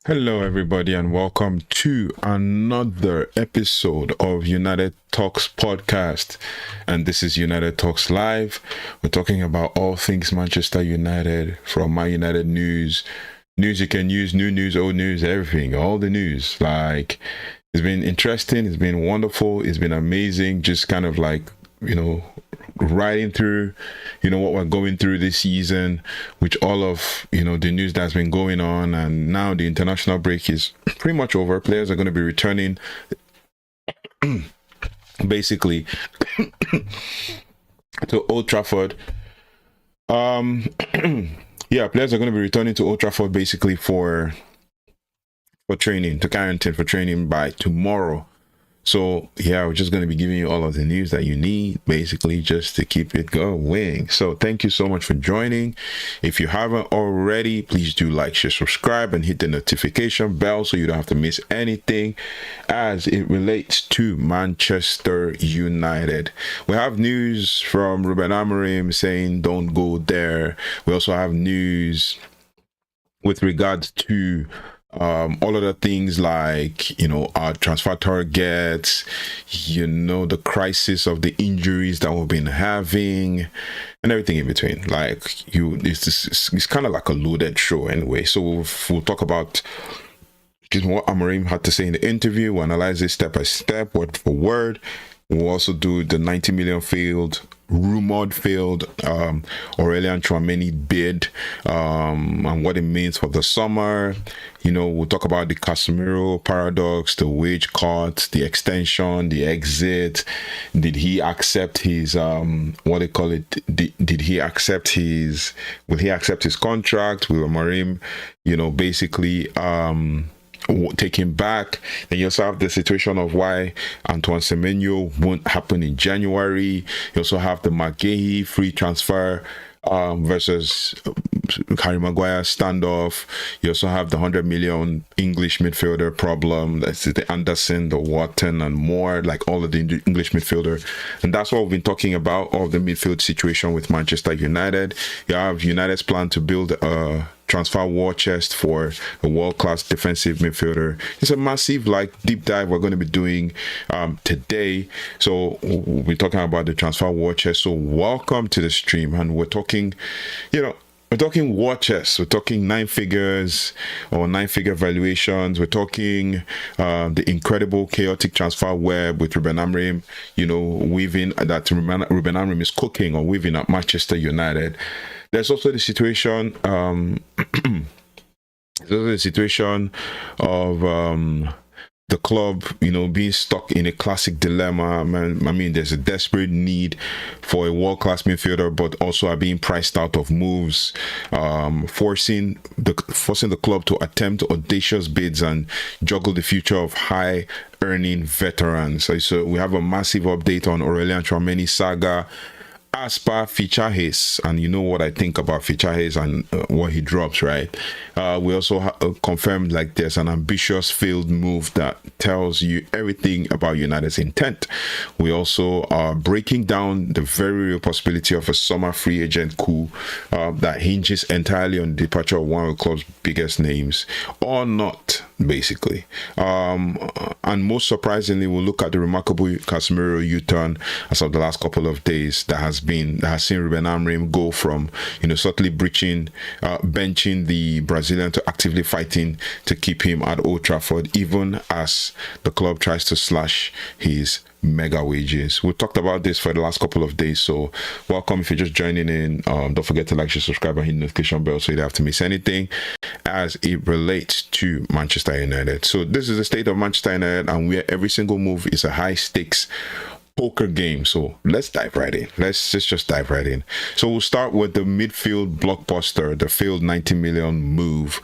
Hello, everybody, and welcome to another episode of United Talks podcast. And this is United Talks Live. We're talking about all things Manchester United, from My United news you can use, new news, old news, everything, all the news. Like, it's been interesting, it's been wonderful, it's been amazing, just kind of like, riding through what we're going through this season, with all of the news that's been going on. And now the international break is pretty much over. Players are going to be returning basically to Old Trafford. Yeah, players are going to be returning to Old Trafford basically for training, to quarantine for training by tomorrow. So yeah, we're just going to be giving you all of the news that you need, basically, just to keep it going. So thank you so much for joining. If you haven't already, please do like, share, subscribe, and hit the notification bell so you don't have to miss anything as it relates to Manchester United. We have news from Rúben Amorim saying don't go there. We also have news with regards to all other things like our transfer targets, the crisis of the injuries that we've been having, and everything in between. Like it's kind of like a loaded show anyway. So we'll talk about just what Amorim had to say in the interview. We'll analyze it step by step, word for word. We'll also do the 90 million rumored failed Aurélien Tchouaméni bid, and what it means for the summer. We'll talk about the Casemiro paradox, the wage cut, the extension, the exit. Did he accept his will he accept his contract? Will Amorim basically take him back? And you also have the situation of why Antoine Semenyo won't happen in January. You also have the Marc Guéhi free transfer versus Harry Maguire standoff. You also have the 100 million English midfielder problem. That's the Anderson, the Wharton, and more, like all of the English midfielder. And that's what we've been talking about, all of the midfield situation with Manchester United. You have United's plan to build a transfer war chest for a world-class defensive midfielder. It's a massive deep dive we're going to be doing today. So we'll be talking about the transfer war chest. So welcome to the stream, and we're talking war chest. We're talking nine figures or nine-figure valuations. We're talking the incredible chaotic transfer web with Rúben Amorim, weaving that Rúben Amorim is cooking or weaving at Manchester United. There's also the situation of the club, being stuck in a classic dilemma. I mean, there's a desperate need for a world-class midfielder, but also are being priced out of moves, forcing the club to attempt audacious bids and juggle the future of high-earning veterans. So we have a massive update on Aurélien Tchouaméni saga, as per Fichajes, and you know what I think about Fichajes and what he drops, right? We also confirmed there's an ambitious field move that tells you everything about United's intent. We also are breaking down the very real possibility of a summer free agent coup that hinges entirely on the departure of one of the club's biggest names, or not, basically. And most surprisingly, we'll look at the remarkable Casemiro U-turn as of the last couple of days that has seen Rúben Amorim go from subtly benching the Brazilian to actively fighting to keep him at Old Trafford, even as the club tries to slash his mega wages. We talked about this for the last couple of days, so welcome if you're just joining in. Don't forget to like, share, subscribe, and hit the notification bell so you don't have to miss anything as it relates to Manchester United. So this is the state of Manchester United, and where every single move is a high stakes poker game. So let's dive right in. Let's just dive right in. So we'll start with the midfield blockbuster, the failed 90 million move.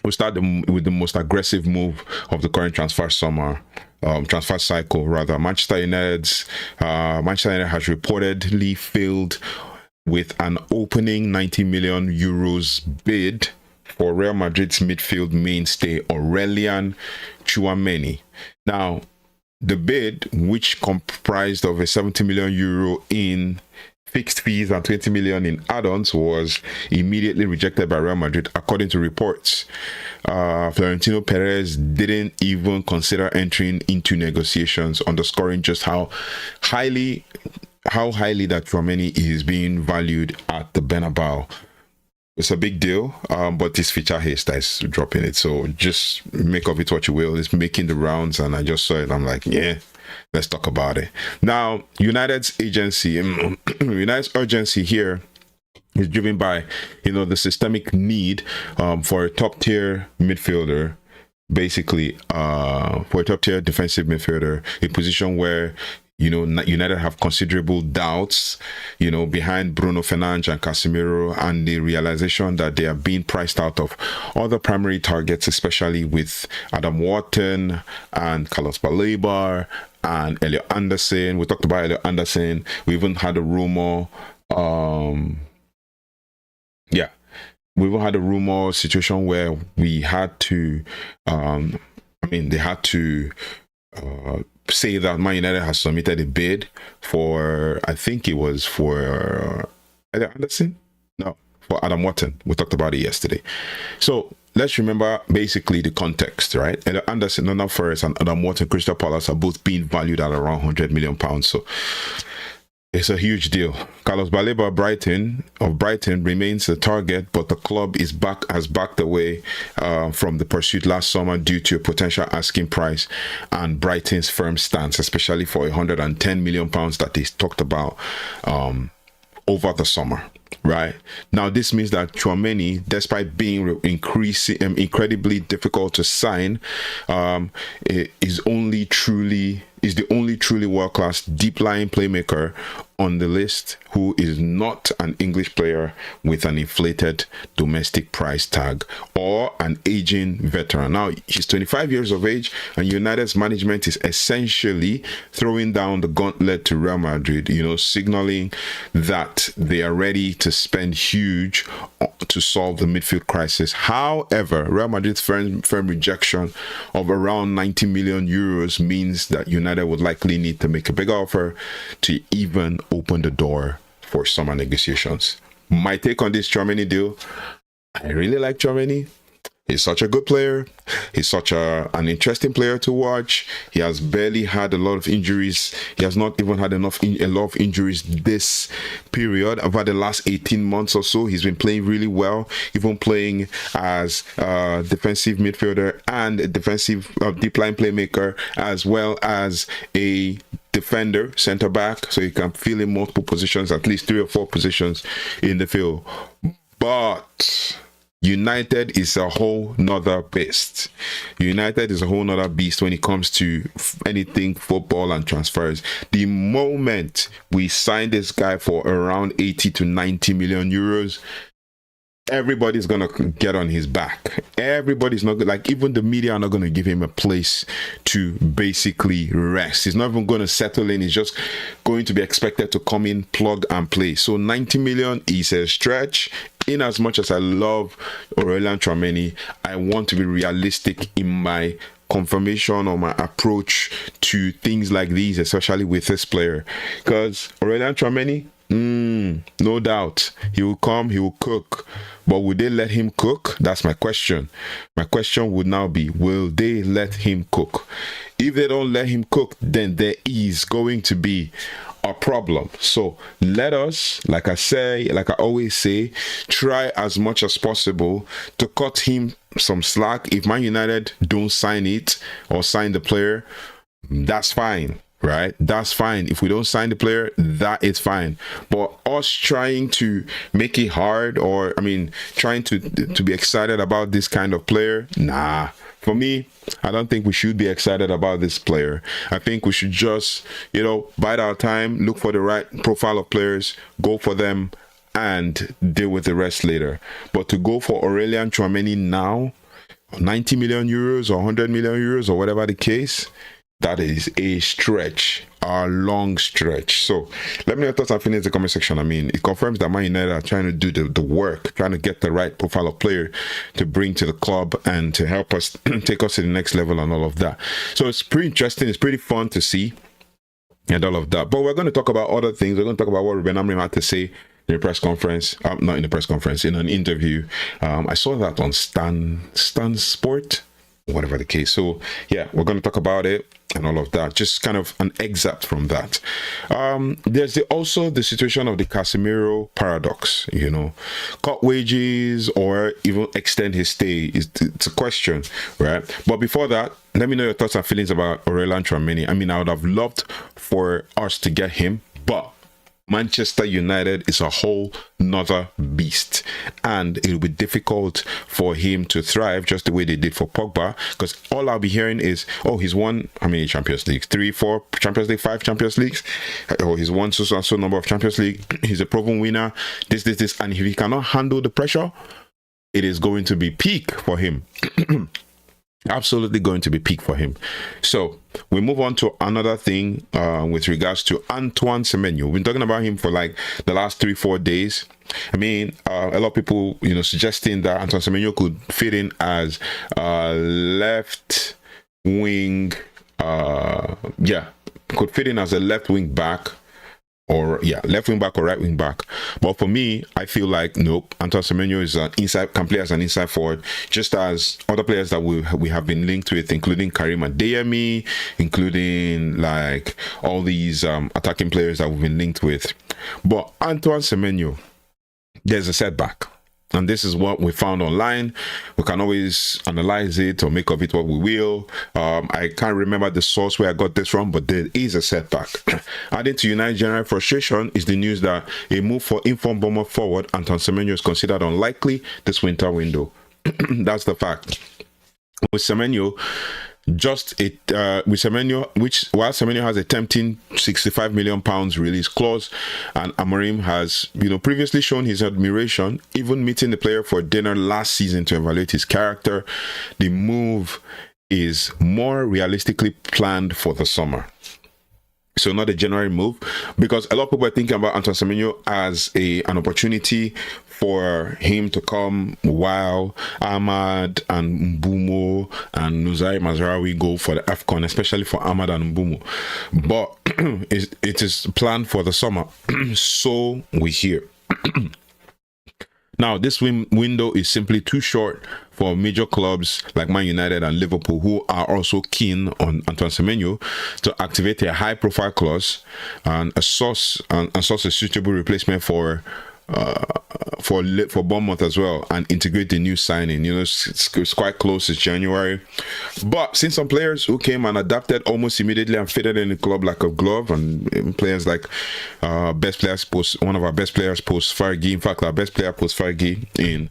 We'll start with the most aggressive move of the current transfer cycle rather. Manchester United has reportedly failed with an opening 90 million euros bid for Real Madrid's midfield mainstay Aurélien Tchouaméni. Now, the bid, which comprised of a 70 million euro in fixed fees and 20 million in add-ons was immediately rejected by Real Madrid, according to reports. Florentino Perez didn't even consider entering into negotiations, underscoring just how highly that Tchouaméni is being valued at the Bernabeu. It's a big deal, but it's feature haste that is dropping it. So just make of it what you will. It's making the rounds, and I just saw it. I'm like, yeah, let's talk about it. Now, United's urgency here is driven by, the systemic need for a top-tier midfielder, basically, for a top-tier defensive midfielder, a position where United have considerable doubts, behind Bruno Fernandes and Casemiro, and the realization that they are being priced out of other primary targets, especially with Adam Wharton and Carlos Baleba and Elliot Anderson. We talked about Elliot Anderson. We even had a rumor. We even had a rumor situation where we had to, they had to say that Man United has submitted a bid for, I think it was for Elliot Anderson? No, for Adam Wharton. We talked about it yesterday. So let's remember basically the context, right? Elliot Anderson, Nottingham Forest, and Adam Wharton, Crystal Palace are both being valued at around £100 million. So it's a huge deal. Carlos Baleba of Brighton remains the target, but the club has backed away from the pursuit last summer due to a potential asking price and Brighton's firm stance, especially for £110 million that they talked about over the summer. Right now, this means that Tchouaméni, despite being incredibly difficult to sign, is the only truly world-class deep-lying playmaker on the list who is not an English player with an inflated domestic price tag or an aging veteran. Now, he's 25 years of age, and United's management is essentially throwing down the gauntlet to Real Madrid, signaling that they are ready to spend huge to solve the midfield crisis. However, Real Madrid's firm rejection of around 90 million euros means that United would likely need to make a big offer to even open the door for summer negotiations. My take on this Tchouaméni deal: I really like Tchouaméni. He's such a good player. He's such an interesting player to watch. He has barely had a lot of injuries. He has not even had a lot of injuries this period. Over the last 18 months or so, he's been playing really well, even playing as a defensive midfielder and a defensive deep line playmaker, as well as a defender, center back, so you can fill in multiple positions, at least 3 or 4 positions in the field. But United is a whole nother beast. United is a whole nother beast when it comes to anything football and transfers. The moment we sign this guy for around 80 to 90 million euros, everybody's gonna get on his back. Everybody's not like, even the media are not gonna give him a place to basically rest. He's not even gonna settle in. He's just going to be expected to come in, plug and play. So 90 million is a stretch. In as much as I love Aurélien Tchouaméni, I want to be realistic in my confirmation or my approach to things like these, especially with this player, because Aurélien Tchouaméni, no doubt he will come, he will cook, but would they let him cook? That's my question. My question would now be, will they let him cook? If they don't let him cook, then there is going to be a problem. So let us, like I always say, try as much as possible to cut him some slack. If Man United don't sign it or sign the player, that's fine. Right, that's fine. If we don't sign the player, that is fine. But us trying to make it hard, or trying to be excited about this kind of player, nah. For me, I don't think we should be excited about this player. I think we should just, bide our time, look for the right profile of players, go for them, and deal with the rest later. But to go for Aurélien Tchouaméni now, 90 million euros or 100 million euros or whatever the case, that is a stretch, a long stretch. So let me know your thoughts and feelings in the comment section. It confirms that Man United are trying to do the work, trying to get the right profile of player to bring to the club and to help us take us to the next level and all of that. So it's pretty interesting. It's pretty fun to see. and all of that. But we're going to talk about other things. We're going to talk about what Rúben Amorim had to say in a press conference, not in a press conference, in an interview. I saw that on Stan Sport, whatever the case. So yeah, we're going to talk about it and all of that. Just kind of an excerpt from that. There's also the situation of the Casemiro paradox. You know, cut wages or even extend his stay it's a question, right? But before that, let me know your thoughts and feelings about Aurélien Tchouaméni. I mean, I would have loved for us to get him, but Manchester United is a whole nother beast, and it will be difficult for him to thrive just the way they did for Pogba, because all I'll be hearing is, oh, he's won how many Champions Leagues? 3, 4 Champions League, 5 Champions Leagues, or he's won so and so number of Champions League, he's a proven winner, this, and if he cannot handle the pressure, it is going to be peak for him. Absolutely going to be peak for him. So we move on to another thing with regards to Antoine Semenyo. We've been talking about him for like the last 3-4 days. I mean, a lot of people, you know, suggesting that Antoine Semenyo could fit in as left wing. Could fit in as a left wing back. Or left wing back or right wing back. But for me, I feel like nope. Antoine Semenyo is an can play as an inside forward, just as other players that we have been linked with, including Karim Adeyemi, including like all these attacking players that we've been linked with. But Antoine Semenyo, there's a setback. And this is what we found online. We can always analyze it or make of it what we will. I can't remember the source where I got this from, but there is a setback. Adding to United's general frustration is the news that a move for informed Bournemouth forward Antoine Semenyo is considered unlikely this winter window. That's the fact. With Semenyo, while Semenyo has a tempting £65 million release clause, and Amorim has, you know, previously shown his admiration, even meeting the player for dinner last season to evaluate his character, the move is more realistically planned for the summer. So not a January move, because a lot of people are thinking about Antoine Semenyo as an opportunity for him to come while Ahmad and Mbeumo and Nuzai Mazraoui go for the AFCON, especially for Ahmad and Mbeumo. But it is planned for the summer. So we hear. Now, this window is simply too short for major clubs like Man United and Liverpool, who are also keen on Antoine Semenyo, to activate a high-profile clause and source a suitable replacement for Bournemouth as well, and integrate the new signing. You know, it's quite close. It's January, but since some players who came and adapted almost immediately and fitted in the club like a glove, and players like one of our best players post Fergie. In fact, our best player post Fergie in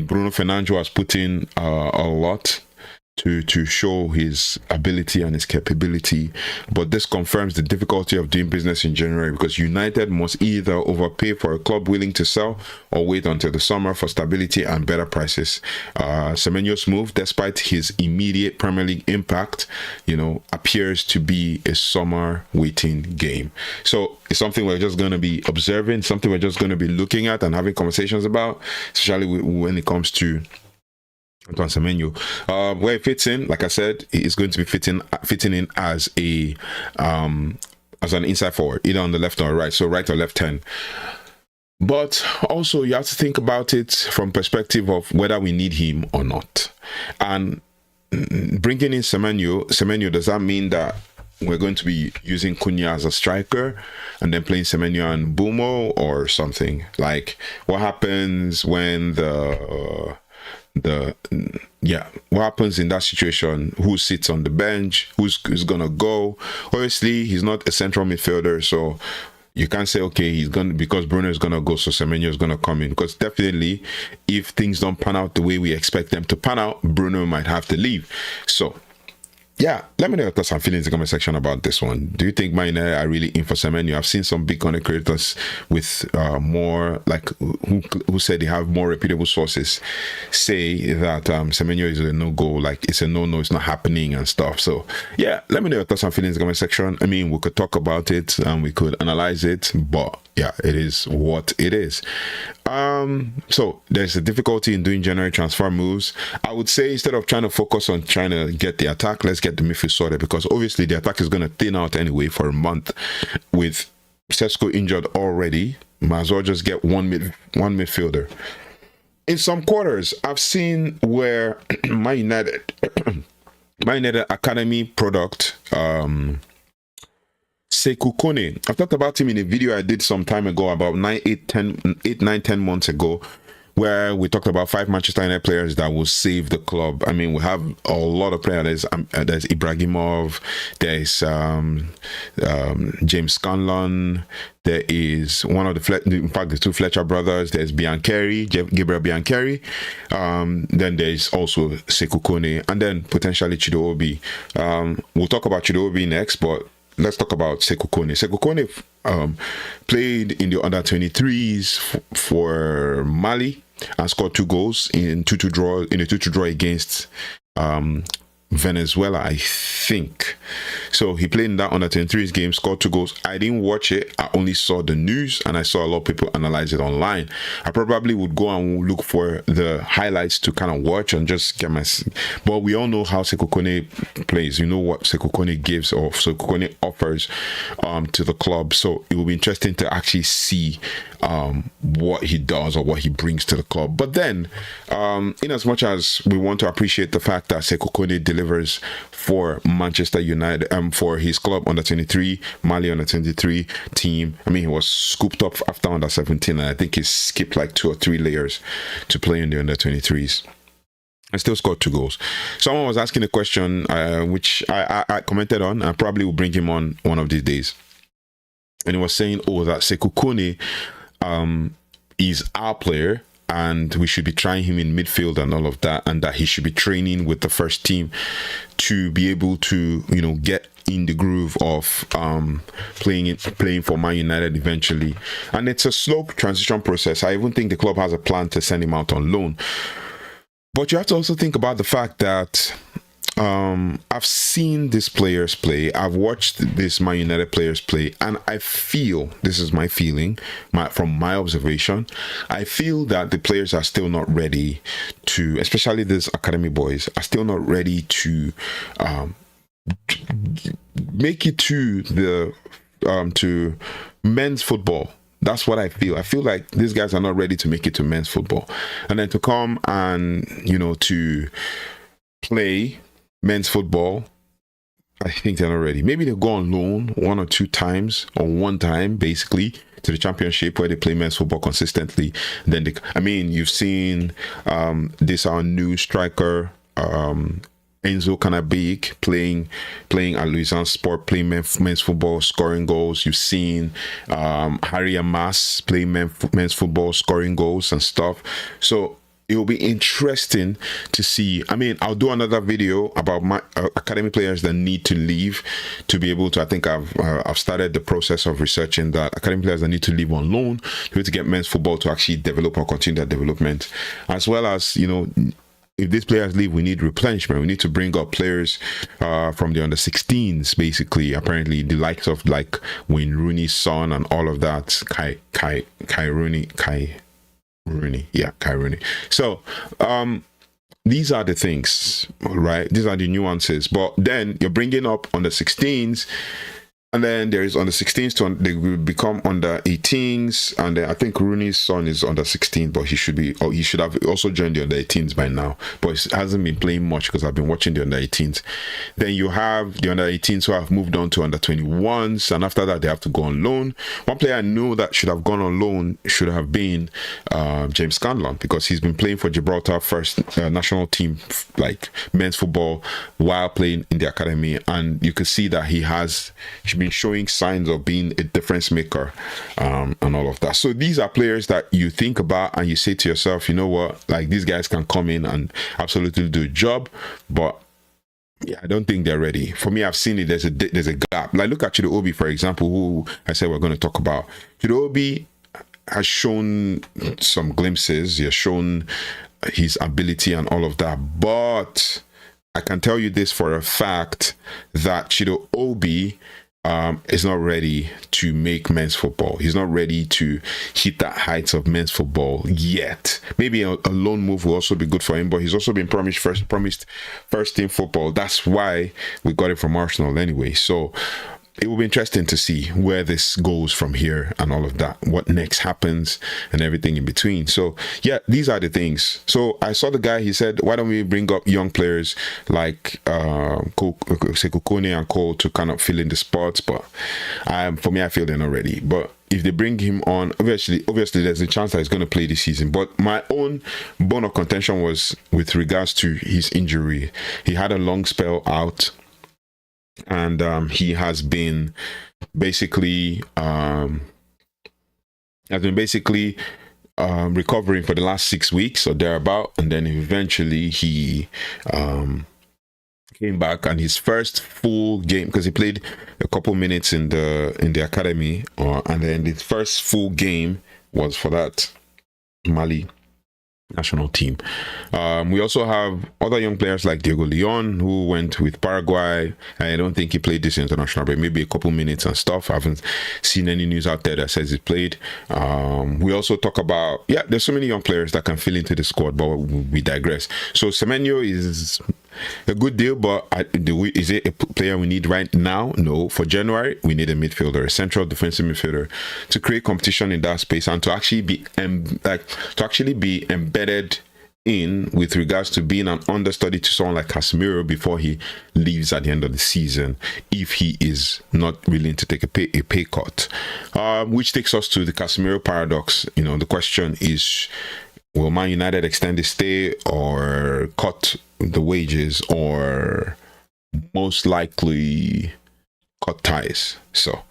Bruno Fernandes has put in a lot to show his ability and his capability. But this confirms the difficulty of doing business in January, because United must either overpay for a club willing to sell or wait until the summer for stability and better prices. Semenyo's move, despite his immediate Premier League impact, you know, appears to be a summer waiting game. So it's something we're just going to be observing, something we're just going to be looking at and having conversations about, especially when it comes to Antoine Semenyo. Where it fits in, like I said, it's going to be fitting in as an inside forward, either on the left or right, so right or left hand. But also you have to think about it from perspective of whether we need him or not. And bringing in Semenyo, does that mean that we're going to be using Cunha as a striker and then playing Semenyo and Mbeumo or something? Like, what happens when what happens in that situation? Who sits on the bench? Who's gonna go? Obviously, he's not a central midfielder, so you can't say, okay, he's gonna, because Bruno is gonna go, so Semenyo is gonna come in. Because definitely, if things don't pan out the way we expect them to pan out, Bruno might have to leave. So yeah, let me know your thoughts and feelings in the comment section about this one. Do you think Man United are really in for Semenyo? I've seen some big content creators with more, like, who said they have more reputable sources say that Semenyo is a no-go, like it's a no-no, it's not happening and stuff. So yeah, let me know your thoughts and feelings in the comment section. I mean, we could talk about it and we could analyze it, but yeah, it is what it is. So there's a difficulty in doing January transfer moves. I would say instead of trying to focus on trying to get the attack, let's get the midfield sorted, because obviously the attack is going to thin out anyway for a month. With Sesko injured already, might as well just get one midfielder. In some quarters, I've seen where my United Academy product, Sekou Kone. I've talked about him in a video I did some time ago, about 9-10 months ago, where we talked about 5 Manchester United players that will save the club. I mean, we have a lot of players. There's Ibrahimov, there's James Scanlon, there is one of the 2 Fletcher brothers, there's Gabriel Biancheri, then there's also Sekou Kone, and then potentially Chido Obi. We'll talk about Chido Obi next, but let's talk about Sekou Kone. Sekou Kone played in the under-23s for Mali and scored 2 goals in a 2-2 draw against Venezuela, I think. So he played in that under-23s game, scored 2 goals. I didn't watch it. I only saw the news, and I saw a lot of people analyze it online. I probably would go and look for the highlights to kind of watch and just get my... But we all know how Sekou Kone plays. You know what Sekou Kone gives, or Sekou Kone offers to the club. So it will be interesting to actually see what he does or what he brings to the club. But then, in as much as we want to appreciate the fact that Sekou Kone delivers for Manchester United, for his club under 23, Mali under 23 team. I mean, he was scooped up after under 17, and I think he skipped like 2 or 3 layers to play in the under 23s. I still scored 2 goals. Someone was asking a question, which I commented on. I probably will bring him on one of these days. And he was saying, that Sekou Kone is our player, and we should be trying him in midfield and all of that, and that he should be training with the first team to be able to, get in the groove of playing for Man United eventually. And it's a slow transition process. I even think the club has a plan to send him out on loan. But you have to also think about the fact that I've seen these players play. I've watched these Man United players play, and I feel, this is my feeling, from my observation, I feel that the players are still not ready to, especially these academy boys, are still not ready to make it to the to men's football. That's what I feel. I feel like these guys are not ready to make it to men's football, and then to come and to play men's football, I think they're not ready. Maybe they'll go on loan 1 or 2 times, or 1 time basically, to the championship where they play men's football consistently. Then you've seen this our new striker Enzo Canabig playing at Louisiana Sport, playing men's football, scoring goals. You've seen Harry Amas playing men's football, scoring goals and stuff. So it will be interesting to see. I mean, I'll do another video about my academy players that need to leave to be able to. I think I've started the process of researching that academy players that need to leave on loan to get men's football to actually develop or continue their development, as well as if these players leave, we need replenishment. We need to bring up players from the under 16s, basically. Apparently, the likes of like Wayne Rooney's son and all of that. Kai Rooney. So these are the things, right? These are the nuances. But then you're bringing up under 16s, and then there is under 16s they will become under 18s, and then I think Rooney's son is under 16, but he should have also joined the under 18s by now, but he hasn't been playing much because I've been watching the under 18s. Then you have the under 18s who have moved on to under 21s, and after that they have to go on loan. One player I know that should have gone on loan should have been James Scanlon, because he's been playing for Gibraltar first national team, like men's football, while playing in the academy, and you can see that he's been showing signs of being a difference maker and all of that. So these are players that you think about and you say to yourself, you know what, like these guys can come in and absolutely do a job, but yeah, I don't think they're ready. For me, I've seen it. There's a gap. Like look at Chido Obi, for example, who I said we're going to talk about. Chido Obi has shown some glimpses. He has shown his ability and all of that, but I can tell you this for a fact, that Chido Obi is not ready to make men's football. He's not ready to hit that heights of men's football yet. Maybe a loan move will also be good for him, but he's also been promised first team football. That's why we got it from Arsenal anyway. So it will be interesting to see where this goes from here and all of that, what next happens and everything in between. So yeah, these are the things. So I saw the guy, he said, why don't we bring up young players like Sekukone and Cole to kind of fill in the spots, but for me, I feel they're not ready. But if they bring him on, obviously there's a chance that he's going to play this season. But my own bone of contention was with regards to his injury. He had a long spell out, and he has been basically recovering for the last 6 weeks or thereabout, and then eventually he came back, and his first full game, because he played a couple minutes in the academy, and then the first full game was for that Mali national team. We also have other young players like Diego Leon, who went with Paraguay. I don't think he played this international break, maybe a couple minutes and stuff. I haven't seen any news out there that says he played. We also talk about, there's so many young players that can fill into the squad, but we digress. So Semenyo is a good deal, but is it a player we need right now? No. For January, we need a midfielder, a central defensive midfielder, to create competition in that space and to actually be embedded in with regards to being an understudy to someone like Casemiro before he leaves at the end of the season, if he is not willing to take a pay cut. Which takes us to the Casemiro paradox. The question is, will Man United extend his stay or cut the wages, or most likely cut ties? So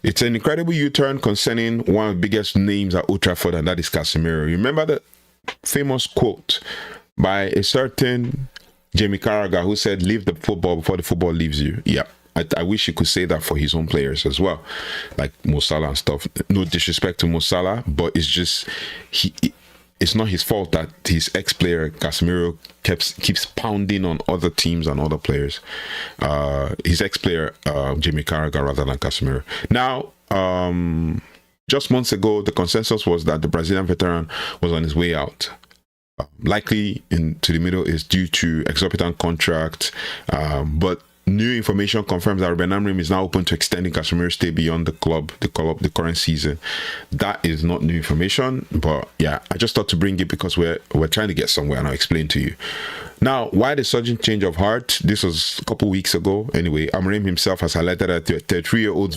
it's an incredible U-turn concerning one of the biggest names at Old Trafford, and that is Casemiro. Remember the famous quote by a certain Jamie Carragher who said, "Leave the football before the football leaves you." Yeah. I wish he could say that for his own players as well, like Mo Salah and stuff. No disrespect to Mo Salah, but it's just it's not his fault that his ex-player Casemiro keeps pounding on other teams and other players. His ex-player Jamie Carragher rather than Casemiro. Now, just months ago, the consensus was that the Brazilian veteran was on his way out. Likely into the Middle East due to exorbitant contract, but new information confirms that Rúben Amorim is now open to extending Casemiro's stay beyond the current season. That is not new information, but yeah, I just thought to bring it because we're trying to get somewhere, and I'll explain to you. Now, why the sudden change of heart? This was a couple weeks ago. Anyway, Amorim himself has highlighted that the 33-year-old's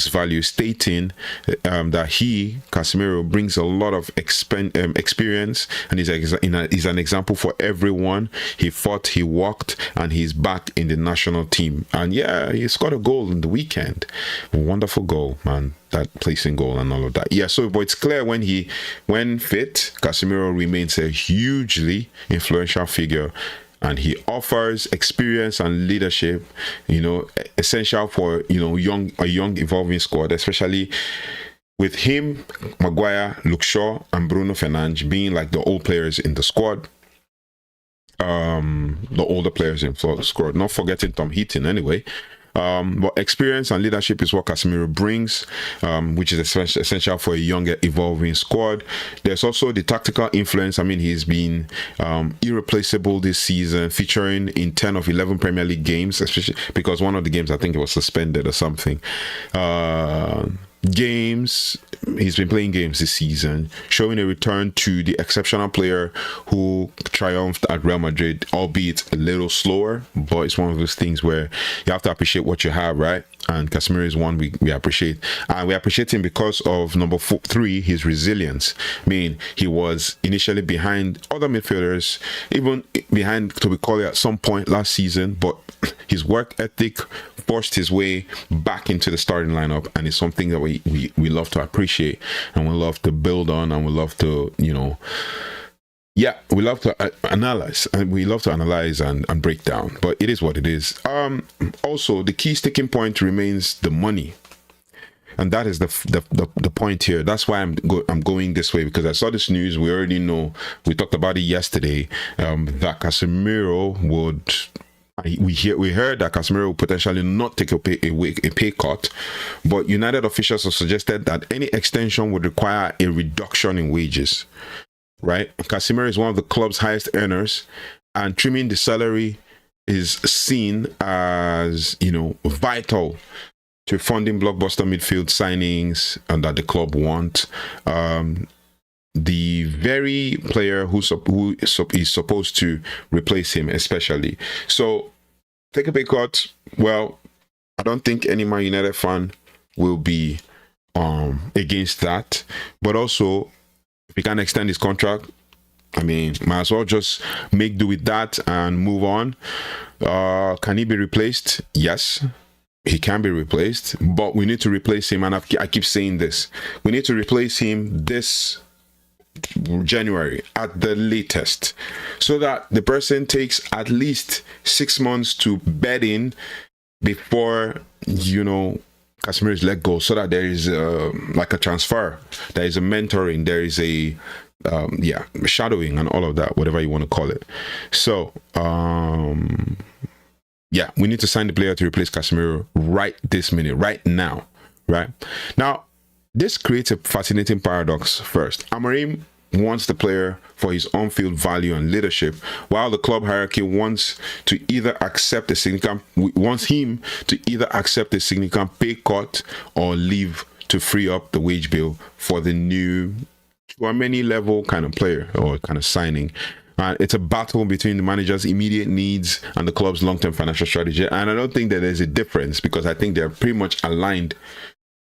value, stating that he, Casemiro, brings a lot of experience, and is an example for everyone. He fought, he walked, and he's back in the national team. And yeah, he scored a goal in the weekend. A wonderful goal, man. That placing goal and all of that. Yeah, so but it's clear when fit, Casemiro remains a hugely influential figure, and he offers experience and leadership, essential for a young evolving squad, especially with him, Maguire, Luke Shaw, and Bruno Fernandes being like the old players in the squad. The older players in the squad, not forgetting Tom Heaton anyway. But experience and leadership is what Casemiro brings, which is essential for a younger, evolving squad. There's also the tactical influence. I mean, he's been irreplaceable this season, featuring in 10 of 11 Premier League games, especially because one of the games, I think it was suspended or something. He's been playing games this season, showing a return to the exceptional player who triumphed at Real Madrid, albeit a little slower, but it's one of those things where you have to appreciate what you have, right? And Casemiro is one we appreciate, and we appreciate him because of number 3, his resilience. I mean, he was initially behind other midfielders, even behind Toby Colley at some point last season, but his work ethic forced his way back into the starting lineup, and it's something that we love to appreciate, and we love to build on, and we love to we love to analyze, and we love to analyze and break down, but it is what it is. Also, the key sticking point remains the money, and that is the point here. That's why I'm going this way, because I saw this news. We already know, we talked about it yesterday, that Casemiro would We heard that Casemiro will potentially not take a pay cut, but United officials have suggested that any extension would require a reduction in wages. Right? Casemiro is one of the club's highest earners, and trimming the salary is seen as, vital to funding blockbuster midfield signings and that the club want. The very player who is supposed to replace him, especially. So, take a pay cut. Well, I don't think any Man United fan will be against that. But also, if he can extend his contract, I mean, might as well just make do with that and move on. Can he be replaced? Yes, he can be replaced, but we need to replace him. And I keep saying this. We need to replace him this January at the latest, so that the person takes at least 6 months to bed in before, Casemiro is let go, so that there is like a transfer, there is a mentoring, there is a shadowing and all of that, whatever you want to call it. So we need to sign the player to replace Casemiro right this minute, right now. This creates a fascinating paradox. First, Amorim wants the player for his on-field value and leadership, while the club hierarchy wants him to either accept a significant pay cut or leave to free up the wage bill for the new Tchouaméni level kind of player or kind of signing. It's a battle between the manager's immediate needs and the club's long-term financial strategy. And I don't think that there's a difference, because I think they're pretty much aligned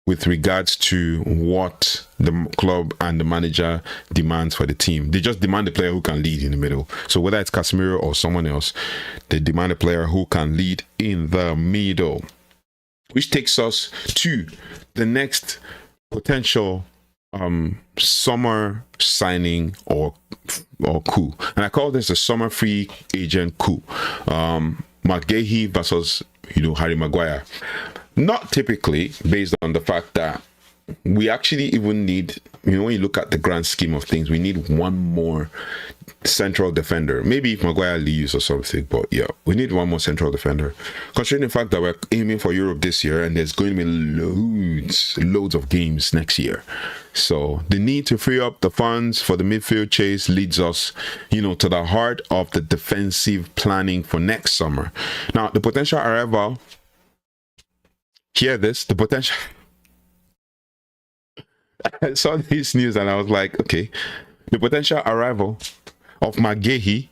with regards to what the club and the manager demands for the team. They just demand a player who can lead in the middle. So whether it's Casemiro or someone else, they demand a player who can lead in the middle. Which takes us to the next potential summer signing or coup. And I call this a summer free agent coup. Marc Guéhi versus, Harry Maguire. Not typically, based on the fact that we actually even need, when you look at the grand scheme of things, we need one more central defender. Maybe if Maguire leaves or something, but we need one more central defender. Considering the fact that we're aiming for Europe this year and there's going to be loads of games next year. So the need to free up the funds for the midfield chase leads us, to the heart of the defensive planning for next summer. Now, the potential arrival, the potential. I saw this news and I was like, okay, the potential arrival of Marc Guéhi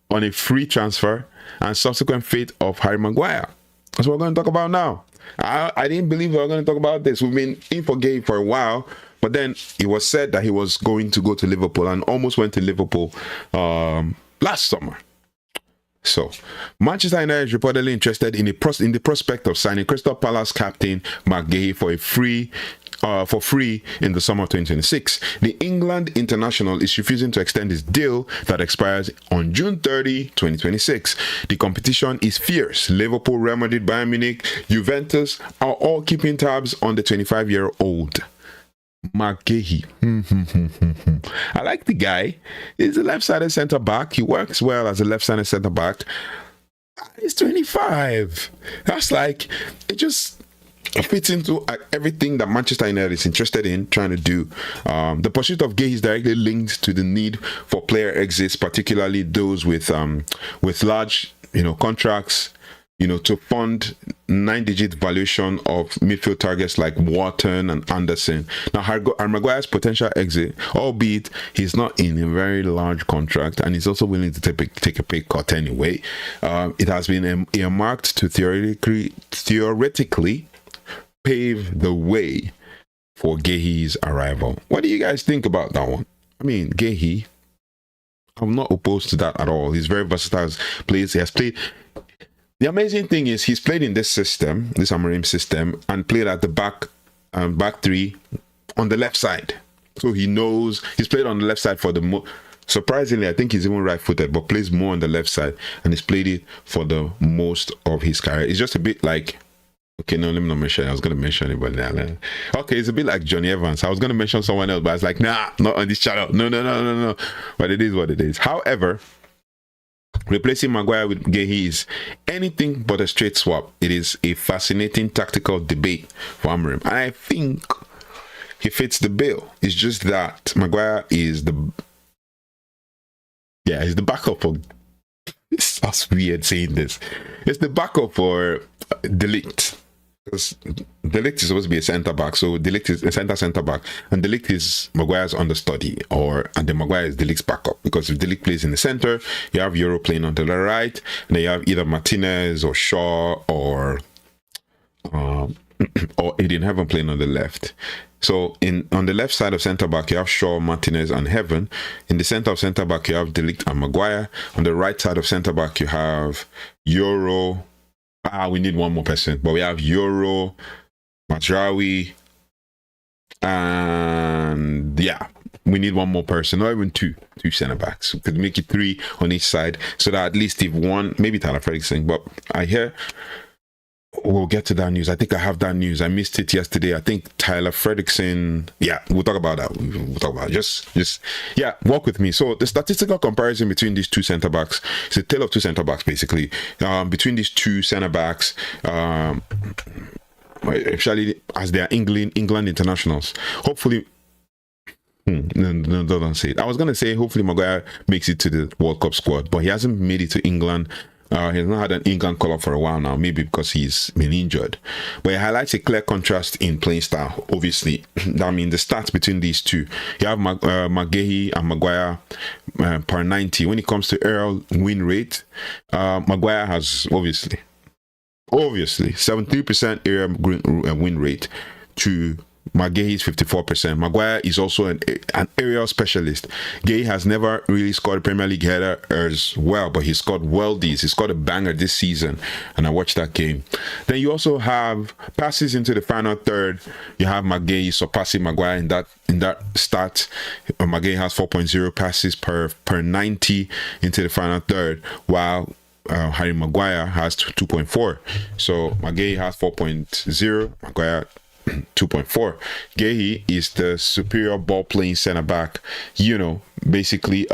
on a free transfer and subsequent fate of Harry Maguire. That's what we're going to talk about now. I didn't believe we were going to talk about this. We've been in for Guéhi for a while, but then it was said that he was going to go to Liverpool and almost went to Liverpool last summer. So, Manchester United is reportedly interested in the prospect of signing Crystal Palace captain Marc Guéhi for free in the summer of 2026. The England international is refusing to extend his deal that expires on June 30, 2026. The competition is fierce. Liverpool, Real Madrid, Bayern Munich, Juventus are all keeping tabs on the 25-year-old. Marc Guéhi. I like the guy. He's a left-sided centre-back. He works well as a left-sided centre-back. He's 25. That's like, it just fits into everything that Manchester United is interested in trying to do. The pursuit of Guéhi is directly linked to the need for player exits, particularly those with large, contracts, to fund 9-digit valuation of midfield targets like Wharton and Anderson. Now, Harry Maguire's potential exit, albeit he's not in a very large contract and he's also willing to take a pay cut anyway, it has been earmarked to theoretically pave the way for Guéhi's arrival. What do you guys think about that one? I mean, Guéhi, I'm not opposed to that at all. He's very versatile. He has played. The amazing thing is he's played in this system, this Amorim system, and played at the back three on the left side. So he knows he's played on the left side for the surprisingly, I think he's even right-footed, but plays more on the left side, and he's played it for the most of his career. It's just a bit like, okay, no, let me not mention it. I was going to mention it, but now. Okay, it's a bit like Johnny Evans. I was going to mention someone else, but I was like, nah, not on this channel. No. But it is what it is. However, Replacing Maguire with Guéhi is anything but a straight swap. It is a fascinating tactical debate for Amorim, and I think he fits the bill. It's just that Maguire is he's the backup for. It sounds weird saying this. It's the backup for De Ligt. Because De Ligt is supposed to be a centre back, so De Ligt is a centre back, and De Ligt is Maguire's understudy, and then Maguire is De Ligt's backup. Because if De Ligt plays in the centre, you have Euro playing on the right, and then you have either Martinez or Shaw or Aiden Heaven playing on the left. So on the left side of centre back, you have Shaw, Martinez, and Heaven. In the centre of centre back, you have De Ligt and Maguire. On the right side of centre back, you have Euro. We need one more person, but we have Euro, Majraoui, and we need one more person, not even two centre backs. We could make it 3 on each side, so that at least if one, maybe Tyler Fredrickson, but I hear we'll get to that news. I think I have that news. I missed it yesterday. I think Tyler Fredrickson. We'll talk about that. We'll talk about it. Just walk with me. So the statistical comparison between these two centre backs, it's a tale of two centre backs basically. Between these two centre backs, especially as they are England internationals. Hopefully. No, don't say it. I was gonna say hopefully Maguire makes it to the World Cup squad, but he hasn't made it to England. He has not had an England call-up for a while now, maybe because he's been injured. But it highlights a clear contrast in playing style, obviously. I mean, the stats between these two. You have Marc Guéhi and Maguire per 90. When it comes to aerial win rate, Maguire has obviously 73% aerial win rate to Marc Guéhi's 54%. Maguire is also an aerial specialist. Guéhi has never really scored a Premier League header as well, but he scored worldies. He scored a banger this season, and I watched that game. Then you also have passes into the final third. You have Marc Guéhi surpassing Maguire in that stat. Marc Guéhi has 4.0 passes per 90 into the final third, while Harry Maguire has 2.4. So Marc Guéhi has 4.0, Maguire 2.4. Guéhi is the superior ball playing center back, basically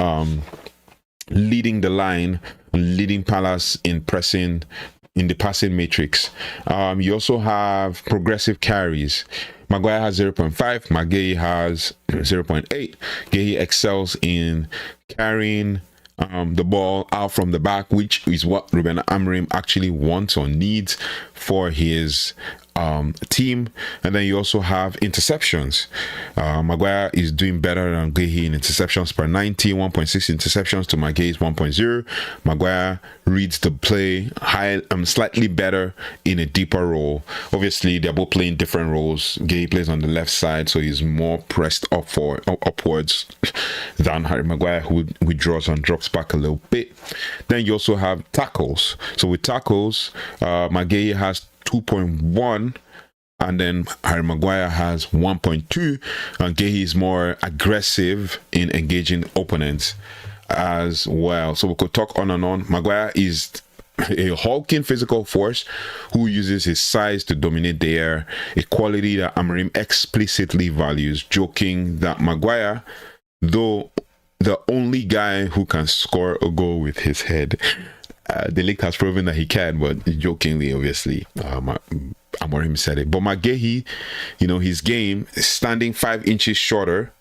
leading the line, leading Palace in pressing in the passing matrix. You also have progressive carries. Maguire has 0.5, Marc Guéhi has 0.8. Guéhi excels in carrying the ball out from the back, which is what Rúben Amorim actually wants or needs for his team. And then you also have interceptions. Maguire is doing better than Guéhi in interceptions per 90, 1.6 interceptions to Marc Guéhi's 1.0. Maguire reads the play slightly better in a deeper role. Obviously, they're both playing different roles. Guéhi plays on the left side, so he's more pressed upwards than Harry Maguire, who withdraws and drops back a little bit. Then you also have tackles. So with tackles, Marc Guéhi has 2.1, and then Harry Maguire has 1.2, and Guéhi is more aggressive in engaging opponents as well. So we could talk on and on. Maguire is a hulking physical force who uses his size to dominate the air, a quality that Amorim explicitly values, joking that Maguire, though the only guy who can score a goal with his head, De Ligt has proven that he can, but jokingly, obviously, Amorim said it. But Marc Guéhi, his game is standing 5 inches shorter.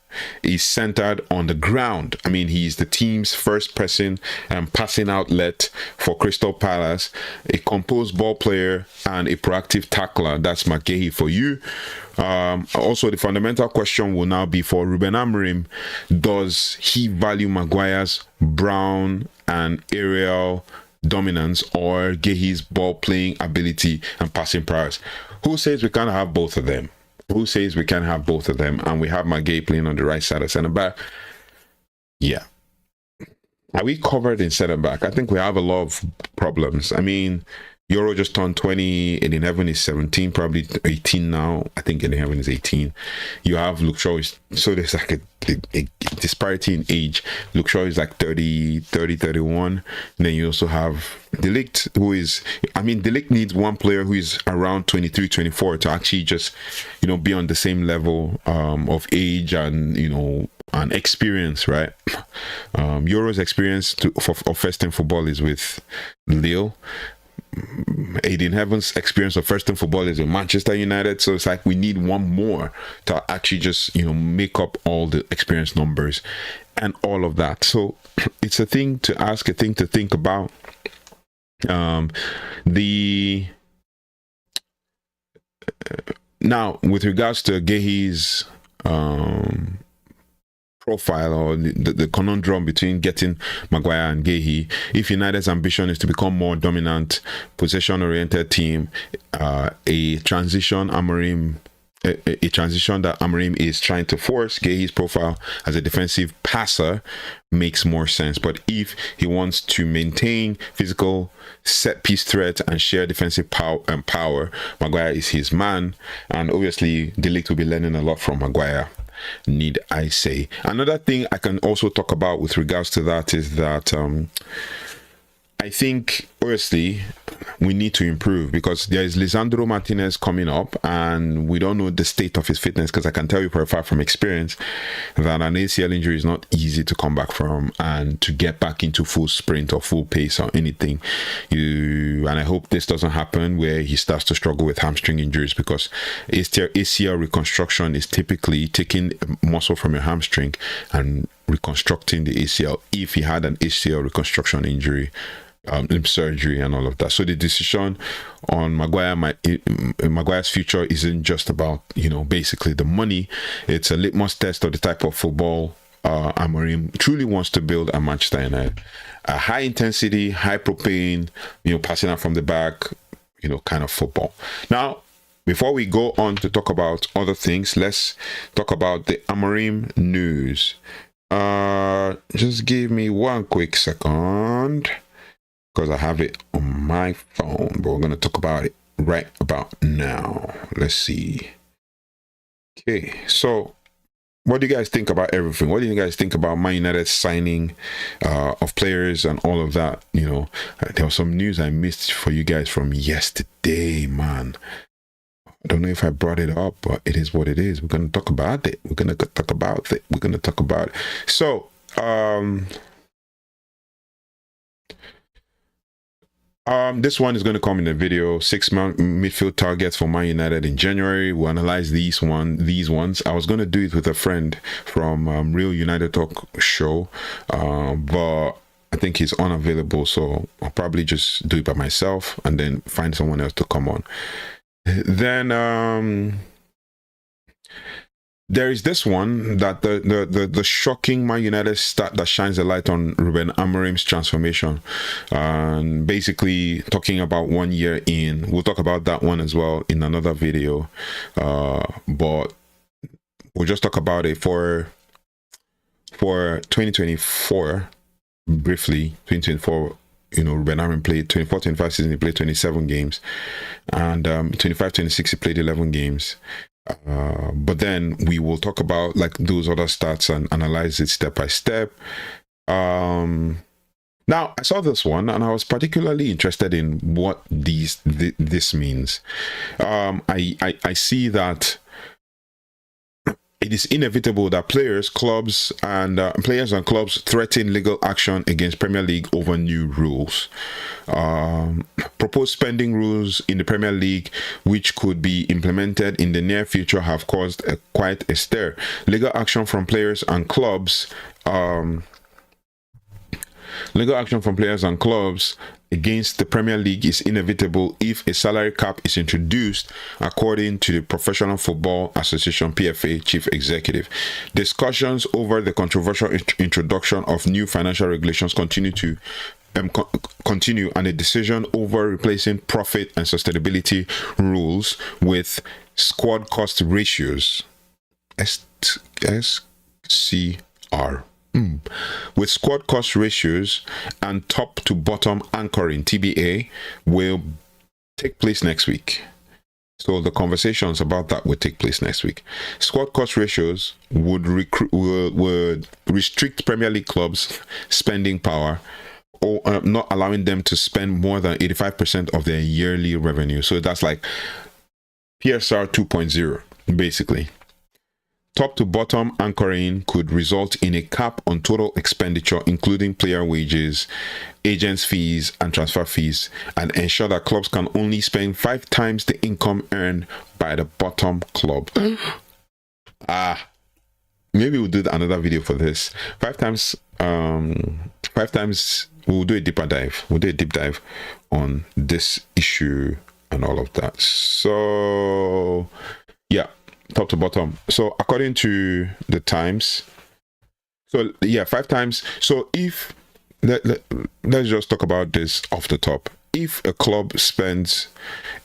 He's centered on the ground. I mean, he's the team's first person and passing outlet for Crystal Palace, a composed ball player and a proactive tackler. That's Marc Guéhi for you. Also, the fundamental question will now be for Rúben Amorim: does he value Maguire's brown and aerial dominance or Guéhi's ball playing ability and passing prowess? Who says we can't have both of them? Who says we can't have both of them? And we have Marc Guéhi playing on the right side of centre back. Yeah. Are we covered in centre back? I think we have a lot of problems. I mean, Euro just turned 20, Aiden Heaven is 17, probably 18 now. I think Aiden Heaven is 18. You have Luke Shaw, so there's like a disparity in age. Luke Shaw is like 31. And then you also have De Ligt, who is, De Ligt needs one player who is around 23, 24 to actually just, be on the same level of age and, and experience, right? Euro's experience of first team football is with Lille. Aiden Heaven's experience of first team football is with Manchester United. So it's like we need one more to actually just, you know, make up all the experience numbers and all of that. So it's a thing to ask, a thing to think about. Now, with regards to Guéhi's profile, or the conundrum between getting Maguire and Guéhi, if United's ambition is to become more dominant, possession-oriented team, a transition that Amorim is trying to force, Guéhi's profile as a defensive passer makes more sense. But if he wants to maintain physical set-piece threat and share defensive power, Maguire is his man. And obviously, De Ligt will be learning a lot from Maguire, need I say. Another thing I can also talk about with regards to that is that I think, obviously, we need to improve, because there is Lisandro Martinez coming up and we don't know the state of his fitness, because I can tell you for a fact from experience that an ACL injury is not easy to come back from and to get back into full sprint or full pace or anything. And I hope this doesn't happen where he starts to struggle with hamstring injuries, because ACL reconstruction is typically taking muscle from your hamstring and reconstructing the ACL if he had an ACL reconstruction injury, surgery and all of that. So the decision on Maguire's future isn't just about, you know, basically the money. It's a litmus test of the type of football Amorim truly wants to build at Manchester United. A high intensity, high propane, you know, passing out from the back, you know, kind of football. Now, before we go on to talk about other things, let's talk about the Amorim news. Just give me one quick second, because I have it on my phone, but we're going to talk about it right about now. Let's see. Okay, so what do you guys think about everything? What do you guys think about Man United signing of players and all of that? You know, there was some news I missed for you guys from yesterday, man. I don't know if I brought it up, but it is what it is. We're going to talk about it. We're going to talk about it. So, this one is going to come in the video. 6 midfield targets for Man United in January. We'll analyze these ones. I was going to do it with a friend from Real United Talk show, but I think he's unavailable, so I'll probably just do it by myself and then find someone else to come on. Then there is this one, that the shocking Man United stat that shines a light on Rúben Amorim's transformation, and basically talking about 1 year in. We'll talk about that one as well in another video, but we'll just talk about it for 2024 briefly. 2024, you know, Rúben Amorim played 24-25 season, he played 27 games, and 25-26 he played 11 games. But then we will talk about like those other stats and analyze it step by step. Now, I saw this one and I was particularly interested in what this means. I see that it is inevitable that players and clubs threaten legal action against Premier League over new rules. Proposed spending rules in the Premier League, which could be implemented in the near future, have caused quite a stir. Legal action from players and clubs. Against the Premier League is inevitable if a salary cap is introduced, according to the Professional Football Association (PFA) chief executive. Discussions over the controversial introduction of new financial regulations continue, and a decision over replacing profit and sustainability rules with squad cost ratios (SCR). With squad cost ratios and top to bottom anchoring (TBA) will take place next week. So the conversations about that will take place next week. Squad cost ratios would restrict Premier League clubs' spending power, or not allowing them to spend more than 85% of their yearly revenue. So that's like PSR 2.0, basically. Top to bottom anchoring could result in a cap on total expenditure, including player wages, agents' fees, and transfer fees, and ensure that clubs can only spend 5 times the income earned by the bottom club. Maybe we'll do another video for this. 5 times, 5 times, we'll do a deeper dive. We'll do a deep dive on this issue and all of that. So, yeah. Top to bottom. So according to the Times, so yeah, 5 times. So if let's just talk about this off the top. If a club spends,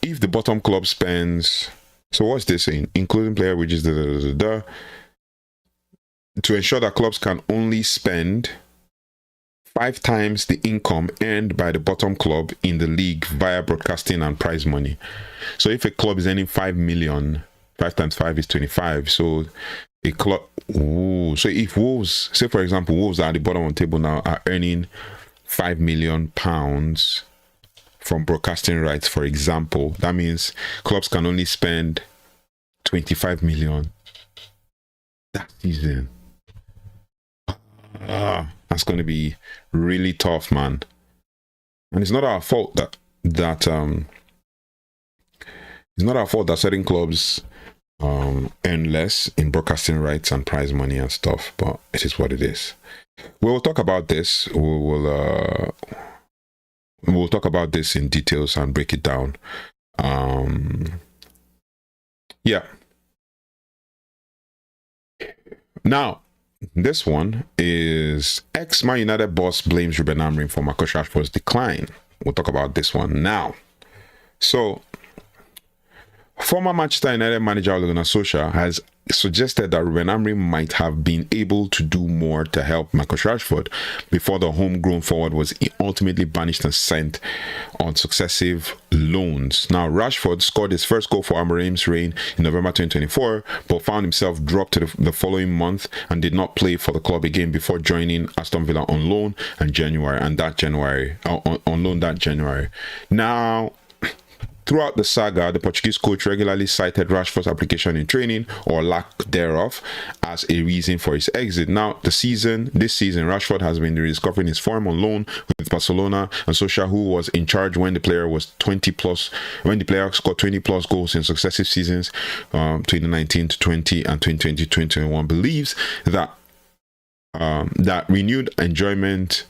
if the bottom club spends, so what's this saying? Including player wages, to ensure that clubs can only spend 5 times the income earned by the bottom club in the league via broadcasting and prize money. So if a club is earning 5 million, 5 times 5 is 25. So a club, so if Wolves, say for example, Wolves are at the bottom of the table now, are earning £5 million from broadcasting rights, for example, that means clubs can only spend 25 million that season. That's going to be really tough, man. And it's not our fault that it's not our fault that certain clubs earn less in broadcasting rights and prize money and stuff, but it is what it is. We'll talk about this. We'll talk about this in details and break it down. Yeah. Now, this one is ex-Man United boss blames Rúben Amorim for Marcus Rashford's decline. We'll talk about this one now. So, former Manchester United manager Ole Gunnar Solskjaer has suggested that Rúben Amorim might have been able to do more to help Marcus Rashford before the homegrown forward was ultimately banished and sent on successive loans. Now, Rashford scored his first goal for Amorim's reign in November 2024, but found himself dropped to the following month and did not play for the club again before joining Aston Villa on loan on loan that January. Now, throughout the saga, the Portuguese coach regularly cited Rashford's application in training or lack thereof as a reason for his exit. Now, this season, Rashford has been rediscovering his form on loan with Barcelona, and Solskjaer, who was in charge when the player scored 20 plus goals in successive seasons, 2019 to 20 and 2020 to 2021, believes that that renewed enjoyment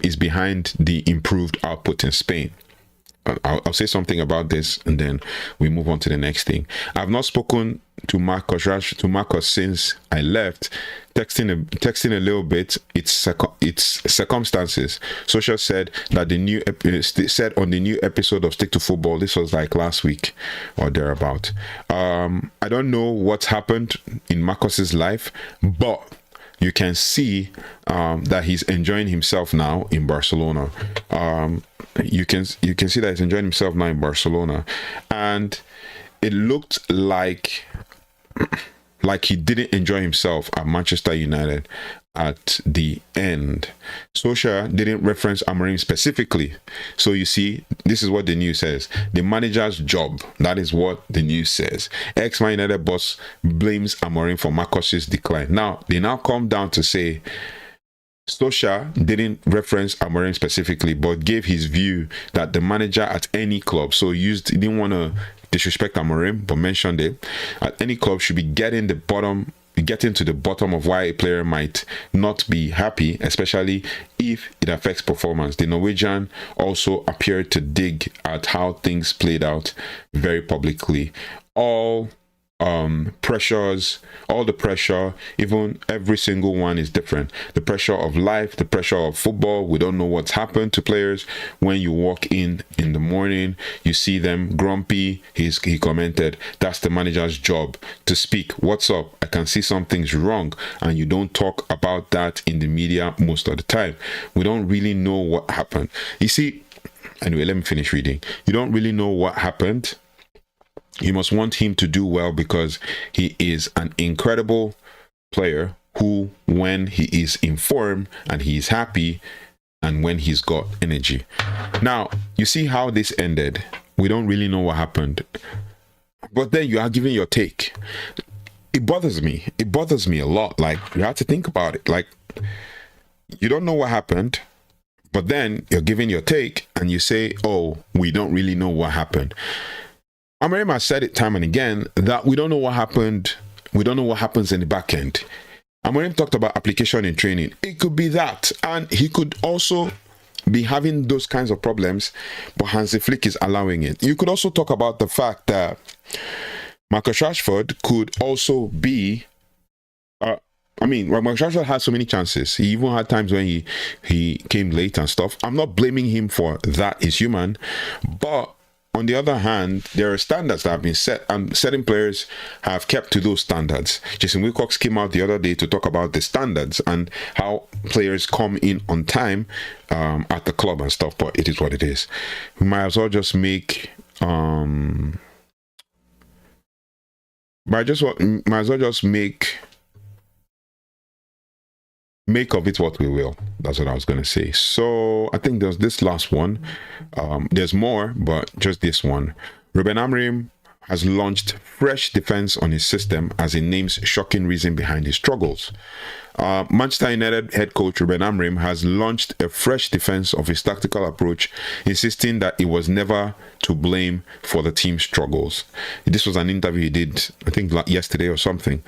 is behind the improved output in Spain. I'll say something about this and then we move on to the next thing. I've not spoken to Marcus since I left. Texting a little bit. It's circumstances. Solskjaer said that on the new episode of Stick to Football. This was like last week or thereabout. I don't know what's happened in Marcus's life, but you can see that he's enjoying himself now in Barcelona. You can see that he's enjoying himself now in Barcelona, and it looked like he didn't enjoy himself at Manchester United at the end. Solskjaer didn't reference Amorim specifically. So you see, this is what the news says. The manager's job. That is what the news says. Ex-Man United boss blames Amorim for Marcus's decline. Now, they now come down to say Solskjaer didn't reference Amorim specifically, but gave his view that the manager at any club, so he didn't want to disrespect Amorim, but mentioned it, at any club should be getting to the bottom of why a player might not be happy, especially if it affects performance. The Norwegian also appeared to dig at how things played out very publicly. All the pressure, even every single one is different. The pressure of life, the pressure of football. We don't know what's happened to players. When you walk in the morning, you see them grumpy. He commented, that's the manager's job to speak. What's up? I can see something's wrong, and you don't talk about that in the media most of the time. We don't really know what happened. You see, anyway, let me finish reading. You don't really know what happened. You must want him to do well because he is an incredible player who, when he is in form and he is happy and when he's got energy. Now, you see how this ended. We don't really know what happened. But then you are giving your take. it bothers me. It bothers me a lot. Like, you have to think about it. Like, you don't know what happened, but then you're giving your take and you say, oh, we don't really know what happened. Amorim has said it time and again that we don't know what happened. We don't know what happens in the back end. Amorim talked about application in training. It could be that. And he could also be having those kinds of problems, but Hansi Flick is allowing it. You could also talk about the fact that Marcus Rashford could also be Marcus Rashford had so many chances. He even had times when he came late and stuff. I'm not blaming him for that. He's human. But on the other hand, there are standards that have been set, and certain players have kept to those standards. Jason Wilcox came out the other day to talk about the standards and how players come in on time at the club and stuff, but it is what it is. We might as well just make make of it what we will. That's what I was going to say. So I think there's this last one. There's more, but just this one. Rúben Amorim has launched fresh defense on his system as he names shocking reason behind his struggles. Manchester United head coach Rúben Amorim has launched a fresh defense of his tactical approach, insisting that he was never to blame for the team's struggles. This was an interview he did, I think, yesterday or something.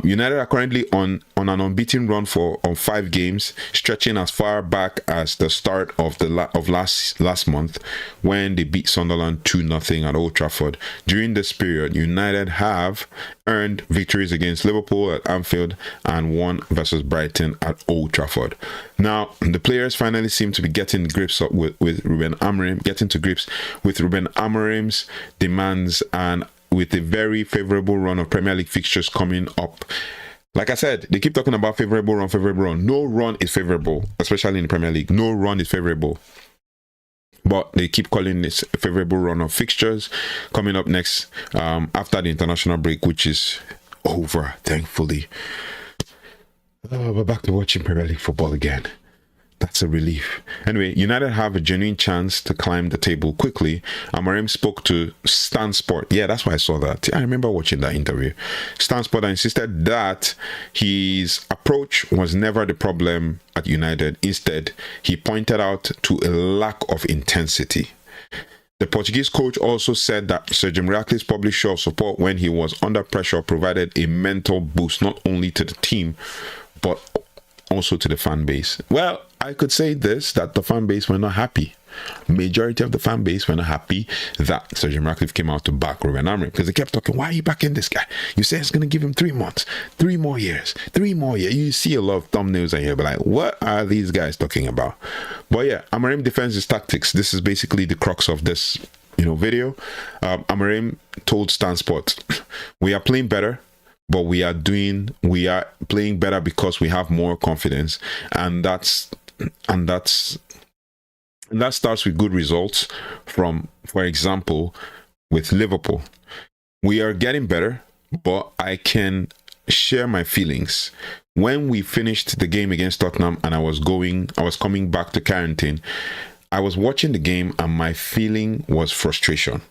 United are currently on an unbeaten run on 5 games, stretching as far back as the start of last month when they beat Sunderland 2-0 at Old Trafford. During this period, United have earned victories against Liverpool at Anfield and won versus Brighton at Old Trafford. Now, the players finally seem to be getting grips with Rúben Amorim, Rúben Amorim's demands, and with a very favorable run of Premier League fixtures coming up. Like I said, they keep talking about favorable run. No run is favorable, especially in the Premier League. No run is favorable. But they keep calling this a favorable run of fixtures coming up next after the international break, which is over, thankfully. We're back to watching Premier League football again. That's a relief. Anyway, United have a genuine chance to climb the table quickly. Amorim spoke to Stan Sport. Yeah, that's why I saw that. I remember watching that interview. Stan Sport insisted that his approach was never the problem at United. Instead, he pointed out to a lack of intensity. The Portuguese coach also said that Sir Jim Ratcliffe's public show of support when he was under pressure provided a mental boost not only to the team, but also to the fan base. Well, I could say this, that the fan base were not happy. Majority of the fan base were not happy that Sir Jim Ratcliffe came out to back Rúben Amorim, because they kept talking, why are you backing this guy? You say it's going to give him 3 months, 3 more years, 3 more years. You see a lot of thumbnails in here, but like, what are these guys talking about? But yeah, Amorim defends his tactics. This is basically the crux of this video. Amorim told Stan Sport, we are playing better, but we are playing better because we have more confidence, and that starts with good results from, for example, with Liverpool. We are getting better, but I can share my feelings. When we finished the game against Tottenham and I was coming back to Carrington, I was watching the game and my feeling was frustration.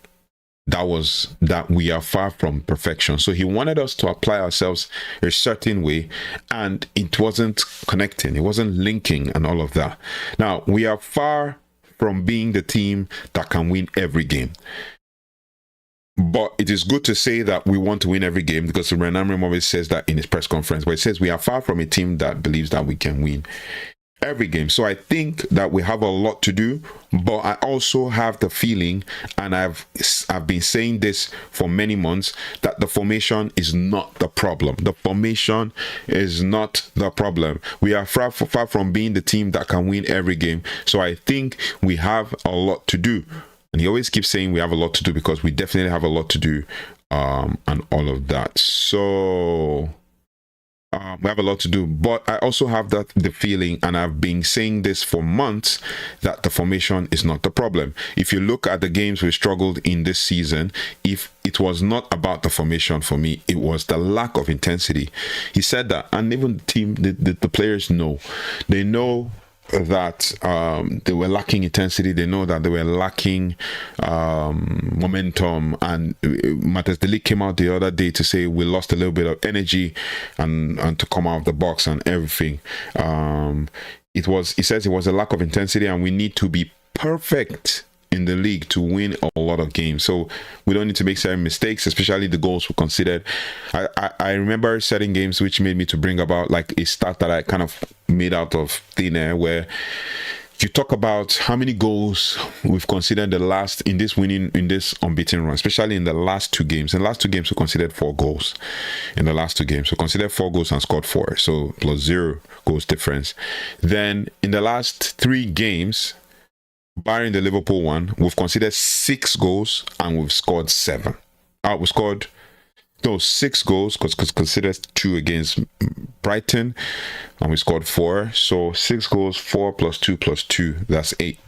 That we are far from perfection. So he wanted us to apply ourselves a certain way, and it wasn't connecting, it wasn't linking and all of that. Now, we are far from being the team that can win every game. But it is good to say that we want to win every game, because Rúben Amorim always says that in his press conference, but he says we are far from a team that believes that we can win every game. So I think that we have a lot to do, but I also have the feeling, and I've been saying this for many months, that the formation is not the problem. The formation is not the problem. We are far from being the team that can win every game. So I think we have a lot to do. And he always keeps saying we have a lot to do, because we definitely have a lot to do, and all of that. So we have a lot to do, but I also have the feeling, and I've been saying this for months, that the formation is not the problem. If you look at the games we struggled in this season, if it was not about the formation for me, it was the lack of intensity. He said that, and even the team, the players know. They know that they were lacking intensity. They know that they were lacking momentum. And Matthias de Ligt came out the other day to say we lost a little bit of energy and to come out of the box and everything. He says it was a lack of intensity, and we need to be perfect in the league to win a lot of games. So we don't need to make certain mistakes, especially the goals we considered. I remember certain games which made me to bring about like a stat that I kind of made out of thin air, where you talk about how many goals we've considered in this unbeaten run, especially in the last 2 games. In the last 2 games, we considered 4 goals. In the last 2 games, we considered 4 goals and scored 4. So plus 0 goals difference. Then in the last 3 games, barring the Liverpool one, we've considered 6 goals and we've scored 7. We scored 6 goals because considered 2 against Brighton and we scored 4. So 6 goals, 4 plus 2 plus 2, that's 8.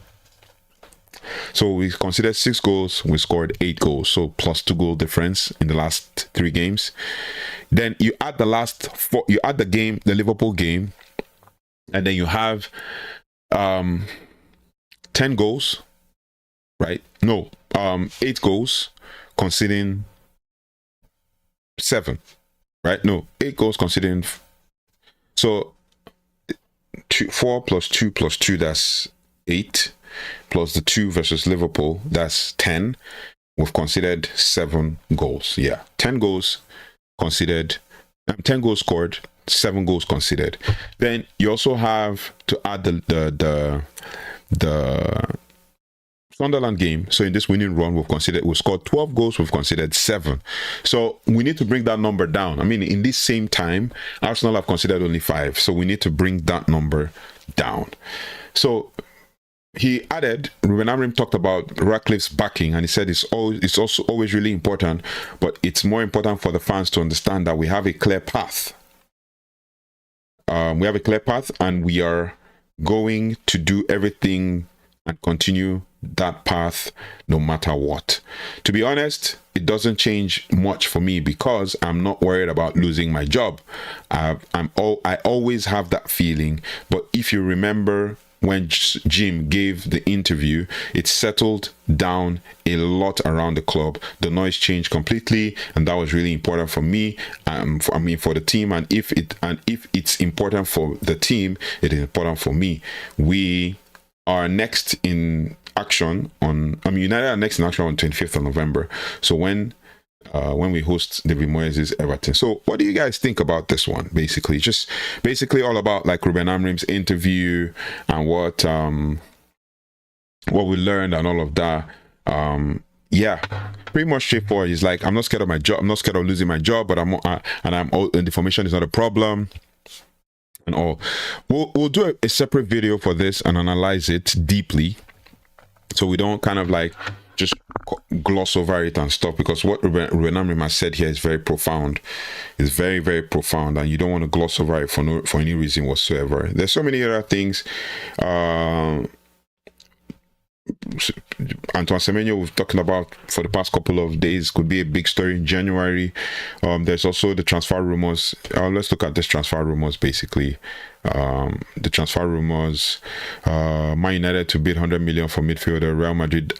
So we considered 6 goals, we scored 8 goals. So plus 2 goal difference in the last 3 games. Then you add the last 4, you add the Liverpool game, and then you have 10 goals, right? No, 8 goals, conceding 7, right? No, 8 goals, conceding. So 4 plus 2 plus 2, that's 8, plus the 2 versus Liverpool, that's 10. We've considered 7 goals. Yeah, 10 goals conceded, 10 goals scored, 7 goals conceded. Then you also have to add the Sunderland game. So in this winning run, we've scored 12 goals, we've considered 7. So we need to bring that number down. I mean, in this same time, Arsenal have considered only 5. So we need to bring that number down. So he added, Rúben Amorim talked about Ratcliffe's backing, and he said it's also always really important, but it's more important for the fans to understand that we have a clear path. We have a clear path, and we are going to do everything and continue that path no matter what. To be honest, it doesn't change much for me because I'm not worried about losing my job. I always have that feeling. But if you remember when Jim gave the interview, it settled down a lot around the club. The noise changed completely, and that was really important for me. For the team, and if it's important for the team, it is important for me. We are next in action United are next in action on 25th of November. So when we host David Moyes' Everton. So what do you guys think about this one? Basically all about like Rúben Amorim's interview and what we learned and all of that. Yeah, pretty much straightforward. He's like, I'm not scared of my job. I'm not scared of losing my job, but and the formation is not a problem. And all. We'll do a separate video for this and analyze it deeply, so we don't kind of like just gloss over it and stuff, because what Rúben Amorim has said here is very profound. It's very, very profound, and you don't want to gloss over it for any reason whatsoever. There's so many other things. Antoine Semenyo, we've talking about for the past couple of days, could be a big story in January. There's also the transfer rumors. Let's look at this transfer rumors basically. The transfer rumors: Man United to bid 100 million for midfielder. Real Madrid.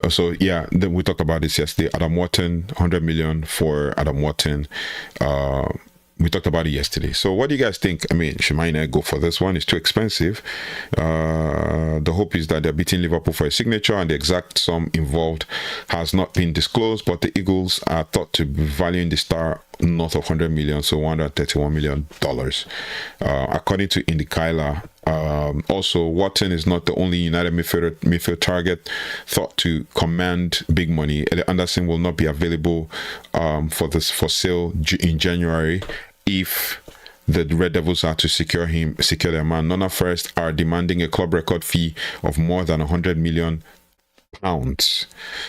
So yeah, we talked about this yesterday. Adam Wharton, 100 million for Adam Wharton. We talked about it yesterday. So what do you guys think? I mean, should Man United go for this one? It's too expensive. The hope is that they're beating Liverpool for a signature, and the exact sum involved has not been disclosed, but the Eagles are thought to be valuing the star north of 100 million, so $131 million. According to Indy Kyler, also Wharton is not the only United midfield target thought to command big money. Elliot Anderson will not be available for sale in January if the Red Devils are to secure their man. Nona First are demanding a club record fee of more than £100 million.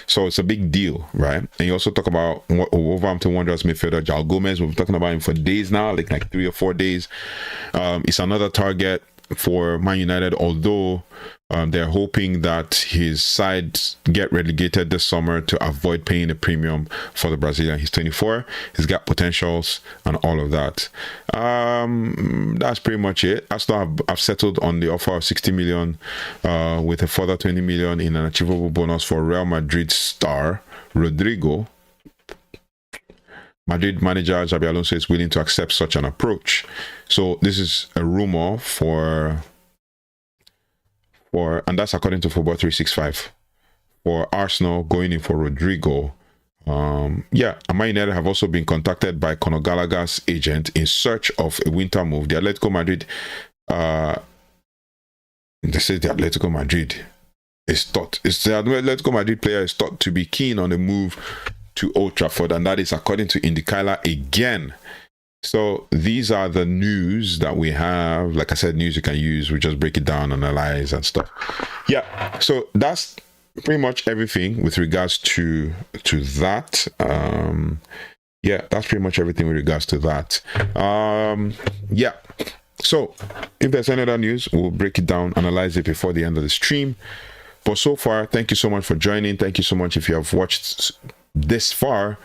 So it's a big deal, right? And you also talk about Wolverhampton Wanderers midfielder João Gomez. We've been talking about him for days now, like 3 or 4 days. It's another target. for Man United, although they're hoping that his side get relegated this summer to avoid paying a premium for the Brazilian. He's 24, he's got potentials and all of that. That's pretty much it. Arsenal have settled on the offer of 60 million with a further 20 million in an achievable bonus for Real Madrid star Rodrigo. Madrid manager Xabi Alonso is willing to accept such an approach. So this is a rumor and that's according to Football 365, for Arsenal going in for Rodrigo. Man United have also been contacted by Conor Gallagher's agent in search of a winter move. The Atletico Madrid, the Atletico Madrid player is thought to be keen on the move to Old Trafford, and that is according to Indicala again. So these are the news that we have. Like I said, news you can use. We just break it down, analyze and stuff. Yeah, so that's pretty much everything with regards to that. That's pretty much everything with regards to that. So if there's any other news, we'll break it down, analyze it before the end of the stream. But so far, thank you so much for joining. Thank you so much if you have watched this far.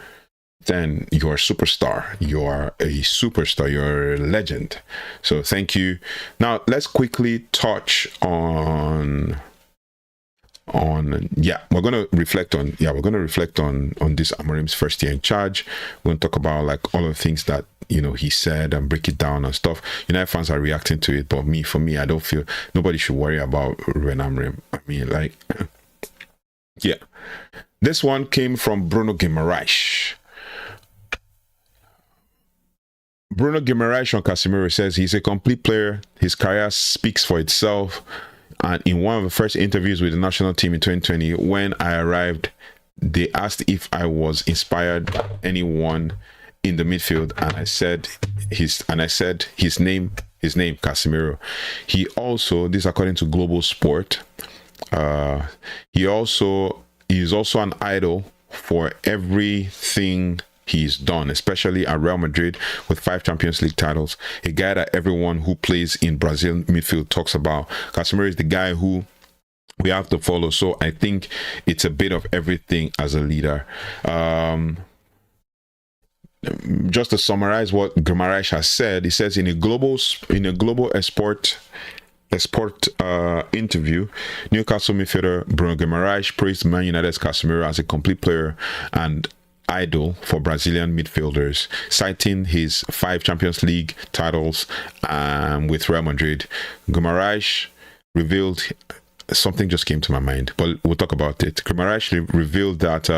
Then you're a superstar. You're a superstar. You're a legend. So thank you. Now let's quickly touch on we're gonna reflect on this Amorim's first year in charge. We're gonna talk about like all of the things that he said and break it down and stuff. United fans are reacting to it, but for me, I don't feel nobody should worry about Rúben Amorim. I mean, like, yeah. This one came from Bruno Guimaraes. Bruno Guimaraes on Casemiro says he's a complete player. His career speaks for itself. And in one of the first interviews with the national team in 2020, when I arrived, they asked if I was inspired by anyone in the midfield, and I said his name, Casemiro. He also, this according to Global Sport, he is also an idol for everything he's done, especially at Real Madrid with 5 Champions League titles. A guy that everyone who plays in Brazil midfield talks about. Casemiro is the guy who we have to follow. So I think it's a bit of everything as a leader. Just to summarize what Guimaraes has said, he says in a global esport interview, Newcastle midfielder Bruno Guimaraes praised Man United's Casemiro as a complete player and idol for Brazilian midfielders, citing his 5 Champions League titles with Real Madrid. Guimaraes revealed something just came to my mind, but we'll talk about it. Guimaraes revealed that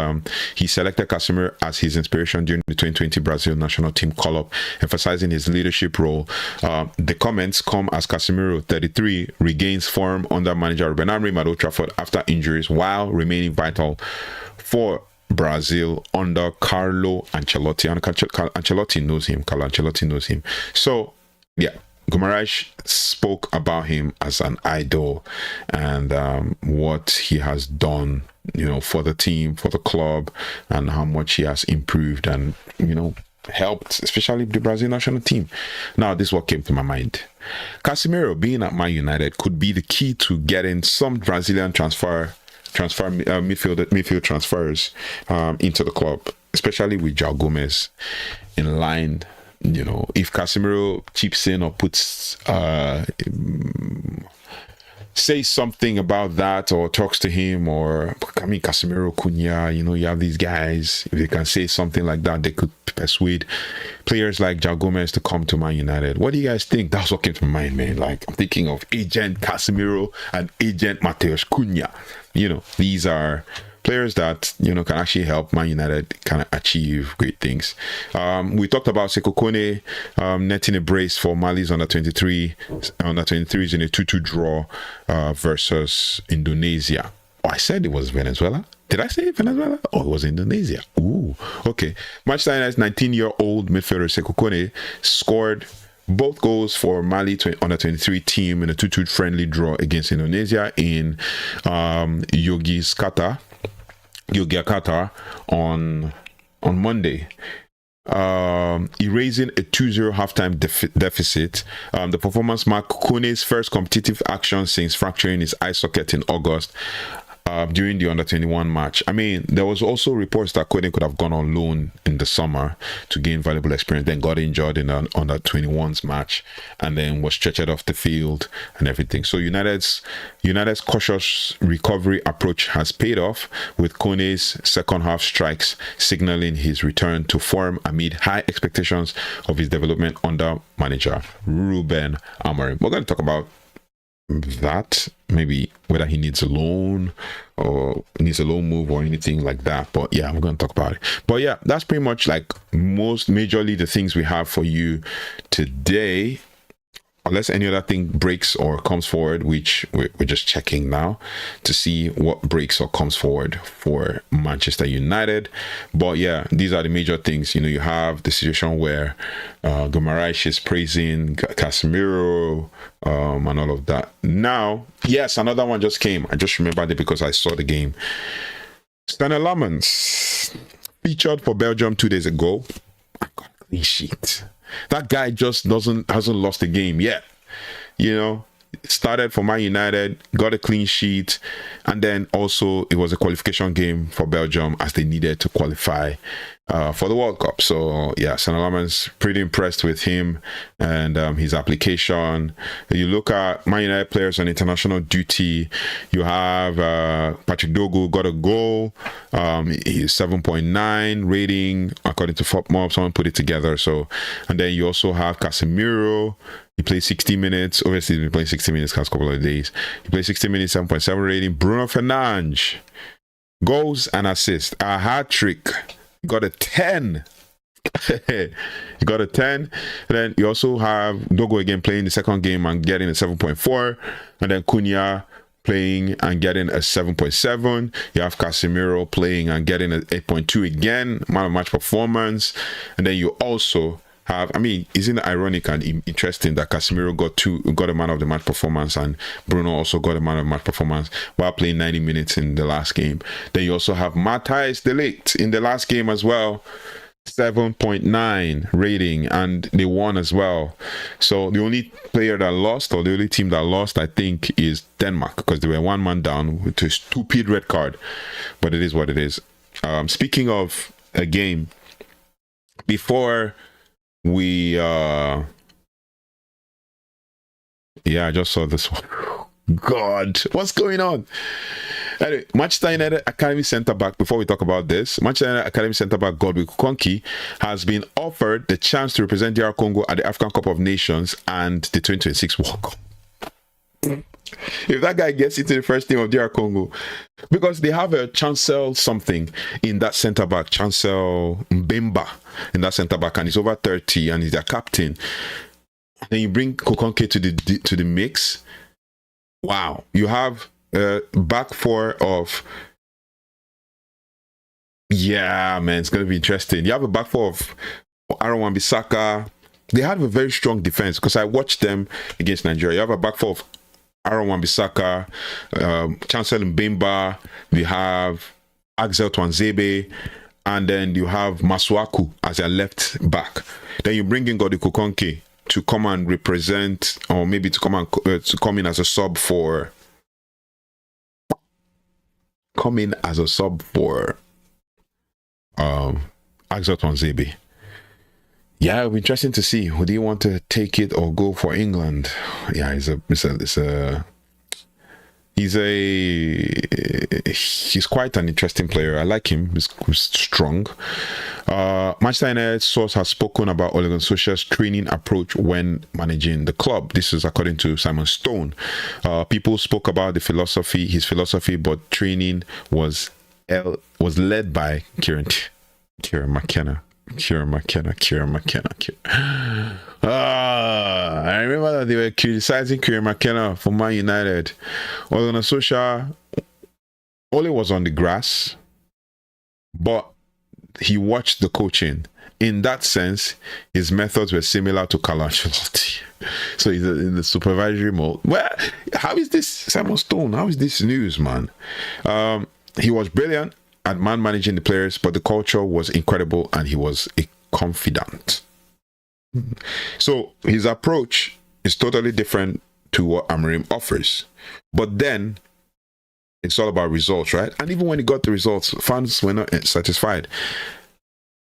he selected Casemiro as his inspiration during the 2020 Brazil national team call-up, emphasizing his leadership role. The comments come as Casemiro, 33, regains form under manager Rúben Amorim at Old Trafford after injuries, while remaining vital for Brazil under Carlo Ancelotti. And Carlo Ancelotti knows him. So, yeah. Guimaraes spoke about him as an idol and what he has done, for the team, for the club, and how much he has improved and, helped, especially the Brazil national team. Now, this is what came to my mind. Casemiro being at Man United could be the key to getting some Brazilian midfield transfers into the club, especially with João Gomes in line. If Casemiro chips in or puts says something about that or talks to him, or Casemiro, Cunha, you have these guys, if they can say something like that, they could persuade players like João Gomes to come to Man United. What do you guys think? That's what came to my mind, man. Like, I'm thinking of agent Casemiro and agent Mateus Cunha. These are players that can actually help Man United kind of achieve great things. We talked about Sekou Kone netting a brace for Mali's under 23s in a 2-2 draw versus Indonesia. I said it was Venezuela. Did I say Venezuela? Oh, it was Indonesia. Ooh, okay. Manchester United's 19-year-old midfielder Sekou Kone scored both goals for Mali under 23 team in a 2-2 friendly draw against Indonesia in Yogyakarta on Monday. erasing a 2-0 halftime deficit. The performance marked Kone's first competitive action since fracturing his eye socket in August. During the under-21 match. I mean, there was also reports that Kone could have gone on loan in the summer to gain valuable experience, then got injured in an under-21s match, and then was stretched off the field and everything. So United's cautious recovery approach has paid off, with Kone's second half strikes signaling his return to form amid high expectations of his development under manager Rúben Amorim. We're going to talk about that, maybe whether he needs a loan or needs a loan move or anything like that, but yeah, we're going to talk about it. But yeah, that's pretty much like most majorly the things we have for you today, unless any other thing breaks or comes forward, which we're just checking now to see what breaks or comes forward for Manchester United. But yeah, these are the major things. You know, you have the situation where Guimaraes is praising Casemiro and all of that. Now, yes, another one just came. I just remembered it because I saw the game. Stanley Lamans featured for Belgium 2 days ago. I got a clean sheet. That guy just hasn't lost a game yet. You know, started for Man United, got a clean sheet, and then also it was a qualification game for Belgium as they needed to qualify for the World Cup. So yeah, Sanalaman's pretty impressed with him and his application. You look at Man United players on international duty. You have Patrick Dogu got a goal. He's 7.9 rating according to FOPMOB. Someone put it together. So, and then you also have Casemiro. He played 60 minutes. Obviously, he's been playing 60 minutes last couple of days. He played 60 minutes, 7.7 rating. Bruno Fernandes, goals and assists, a hat trick. He got a 10. He got a 10. And then you also have Dogo again playing the second game and getting a 7.4. And then Cunha playing and getting a 7.7. You have Casemiro playing and getting an 8.2 again. Man of match performance. And then you also have, I mean, isn't it ironic and interesting that Casemiro got a man of the match performance and Bruno also got a man of the match performance while playing 90 minutes in the last game. Then you also have Matthijs de Ligt in the last game as well, 7.9 rating, and they won as well. So the only player that lost, or the only team that lost, I think, is Denmark, because they were one man down with a stupid red card. But it is what it is. Speaking of a game, before we I just saw this one. God, what's going on? Anyway, Manchester United Academy centre back, before we talk about this, Manchester United Academy centre back Godwin Kukonki has been offered the chance to represent DR Congo at the African Cup of Nations and the 2026 World Cup. If that guy gets into the first team of DR Congo, because they have a Chancel something in that centre back, Chancel Mbemba in that centre back, and he's over 30 and he's their captain. Then you bring Kukonke to the mix. Wow, you have a back four of, yeah, man, it's gonna be interesting. You have a back four of Aaron Wan-Bissaka. They have a very strong defense because I watched them against Nigeria. You have a back four of Aaron Wan-Bissaka, Chancel Mbemba, we have Axel Tuanzebe, and then you have Masuaku as your left back. Then you bring in Godi Kukonke to come and represent, or maybe to come in as a sub for Axel Tuanzebe. Yeah, it'll be interesting to see. Would he want to take it or go for England? Yeah, he's quite an interesting player. I like him. He's strong. Manchester United source has spoken about Ole Gunnar Solskjaer's training approach when managing the club. This is according to Simon Stone. People spoke about his philosophy, but training was led by Kieran McKenna. I remember that they were criticizing Kieran McKenna for Man United. Ole Gunnar Solskjaer, Ole was on the grass, but he watched the coaching. In that sense, his methods were similar to Carlo Ancelotti. So he's in the supervisory mode. Well, how is this, Simon Stone? How is this news, man? He was brilliant at managing the players, but the culture was incredible and he was a confident. So his approach is totally different to what Amorim offers. But then it's all about results, right? And even when he got the results, fans were not satisfied.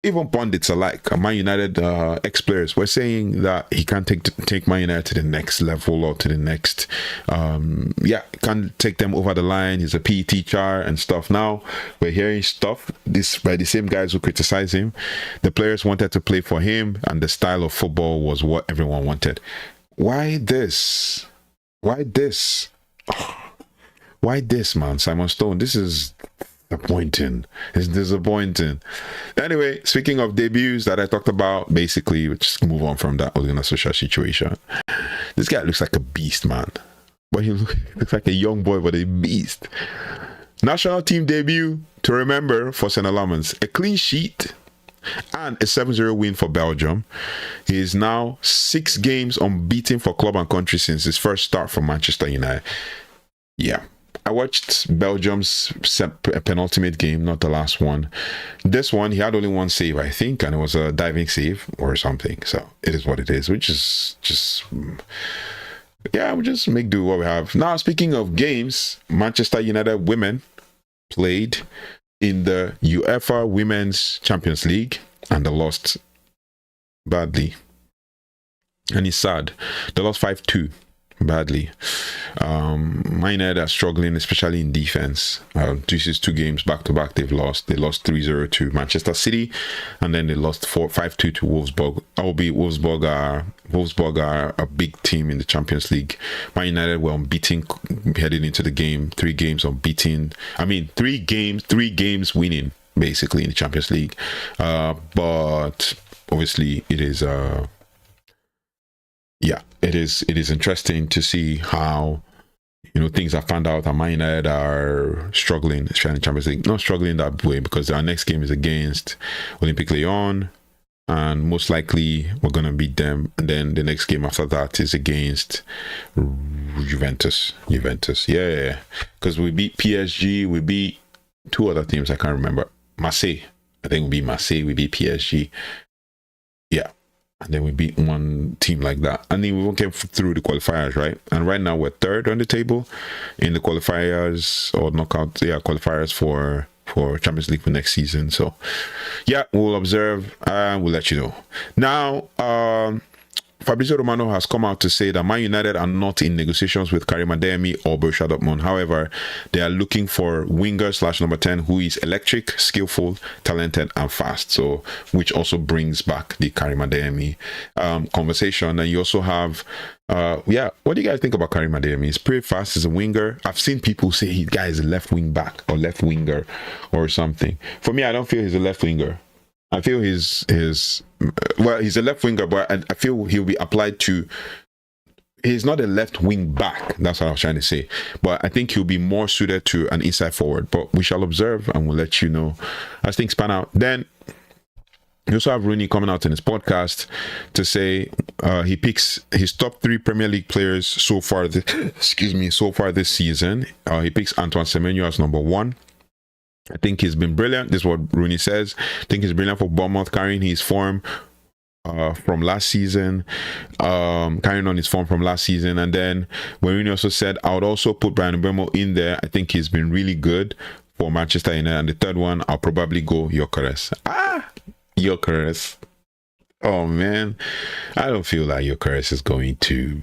Even pundits alike, Man United ex-players were saying that he can't take Man United to the next level or to the next, can't take them over the line. He's a PE teacher and stuff. Now we're hearing stuff this by the same guys who criticize him. The players wanted to play for him, and the style of football was what everyone wanted. Why this? Why this? Why this, man? Simon Stone, this is disappointing. It's disappointing. Anyway, speaking of debuts that I talked about, basically, we'll just move on from that organizational situation. This guy looks like a beast, man. But he looks like a young boy, but a beast. National team debut to remember for St. Lamans. A clean sheet and a 7-0 win for Belgium. He is now 6 games unbeaten for club and country since his first start for Manchester United. Yeah. I watched Belgium's penultimate game, not the last one. This one, he had only one save, I think, and it was a diving save or something. So it is what it is, which is just, yeah, we just make do what we have. Now, speaking of games, Manchester United women played in the UEFA Women's Champions League and they lost badly. And it's sad. They lost 5-2. Badly. Man United are struggling, especially in defense. This is 2 games back to back they've lost. They lost 3-0 to Manchester City, and then they lost 5-2 to Wolfsburg. Albeit Wolfsburg are a big team in the Champions League. Man United were unbeaten heading into the game. 3 games unbeaten. I mean, 3 games winning basically in the Champions League. But obviously it is it is interesting to see how, you know, things are found out, and Man United are struggling, especially in Champions League. Not struggling that way, because our next game is against Olympique Lyon, and most likely we're going to beat them. And then the next game after that is against Juventus. Yeah. Because we beat PSG, we beat 2 other teams, I can't remember. Marseille. I think we beat Marseille, we beat PSG. Yeah. And then we beat one team like that. And then we won't get through the qualifiers, right? And right now we're 3rd on the table in the qualifiers or qualifiers for Champions League for next season. So yeah, we'll observe and we'll let you know. Now, Fabrizio Romano has come out to say that Man United are not in negotiations with Karim Adeyemi or Borussia Dortmund. However, they are looking for winger/number 10 who is electric, skillful, talented, and fast. So, which also brings back the Karim Adeyemi conversation. And you also have, what do you guys think about Karim Adeyemi? He's pretty fast as a winger. I've seen people say he guy is a left wing back or left winger or something. For me, I don't feel he's a left winger. I feel he's a left winger, but I feel he'll be applied to. He's not a left wing back. That's what I was trying to say. But I think he'll be more suited to an inside forward. But we shall observe and we'll let you know as things pan out. Then you also have Rooney coming out in his podcast to say he picks his top 3 Premier League players so far. So far this season, he picks Antoine Semenyo as number 1. I think he's been brilliant. This is what Rooney says. I think he's brilliant for Bournemouth, carrying his form from last season, carrying on his form from last season. And then Rooney also said, I would also put Brian Mbeumo in there. I think he's been really good for Manchester United. And the third one, I'll probably go Gyökeres. Gyökeres. Oh man, I don't feel like Gyökeres is going to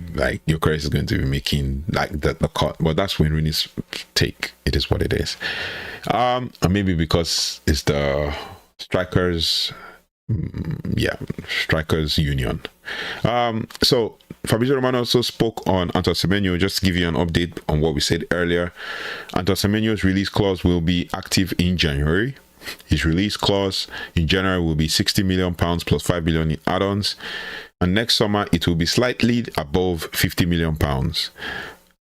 be making like the cut. But that's when Rooney's take. It is what it is. And maybe because it's the strikers union. So Fabrizio Romano also spoke on Antoine Semenyo. Just to give you an update on what we said earlier, Antoine Semenyo's release clause will be active in January. His release clause in January will be £60 million plus £5 million in add-ons, and next summer it will be slightly above £50 million.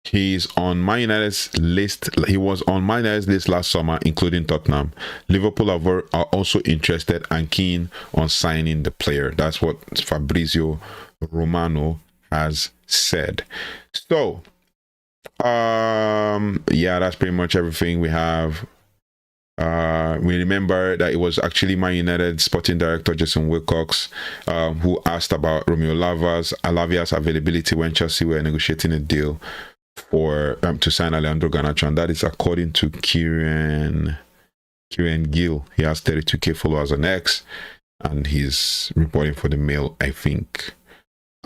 He's on Man United's list. He was on Man United's list last summer, including Tottenham. Liverpool are also interested and keen on signing the player. That's what Fabrizio Romano has said. So, that's pretty much everything we have We remember that it was actually Man United sporting director Jason Wilcox who asked about Romeo Lavia's availability when Chelsea were negotiating a deal for to sign Alejandro Garnacho, and that is according to Kieran Gill. He has 32k followers on X, and he's reporting for the Mail, I think.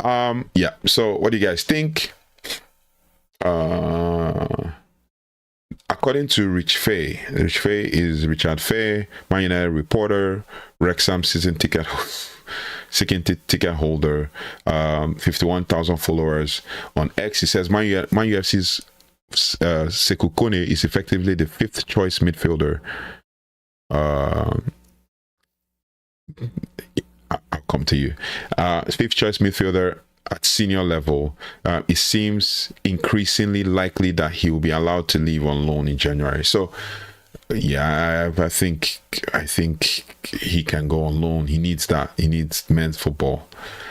Yeah, so what do you guys think? According to Rich Fay is Richard Fay, Man United reporter, Wrexham season ticket holder, 51,000 followers on X. He says Man UFC's Sekou Kone is effectively the 5th choice midfielder. I'll come to you. 5th choice midfielder at senior level. It seems increasingly likely that he will be allowed to leave on loan in January. So yeah, I think he can go on loan. He needs that. He needs men's football.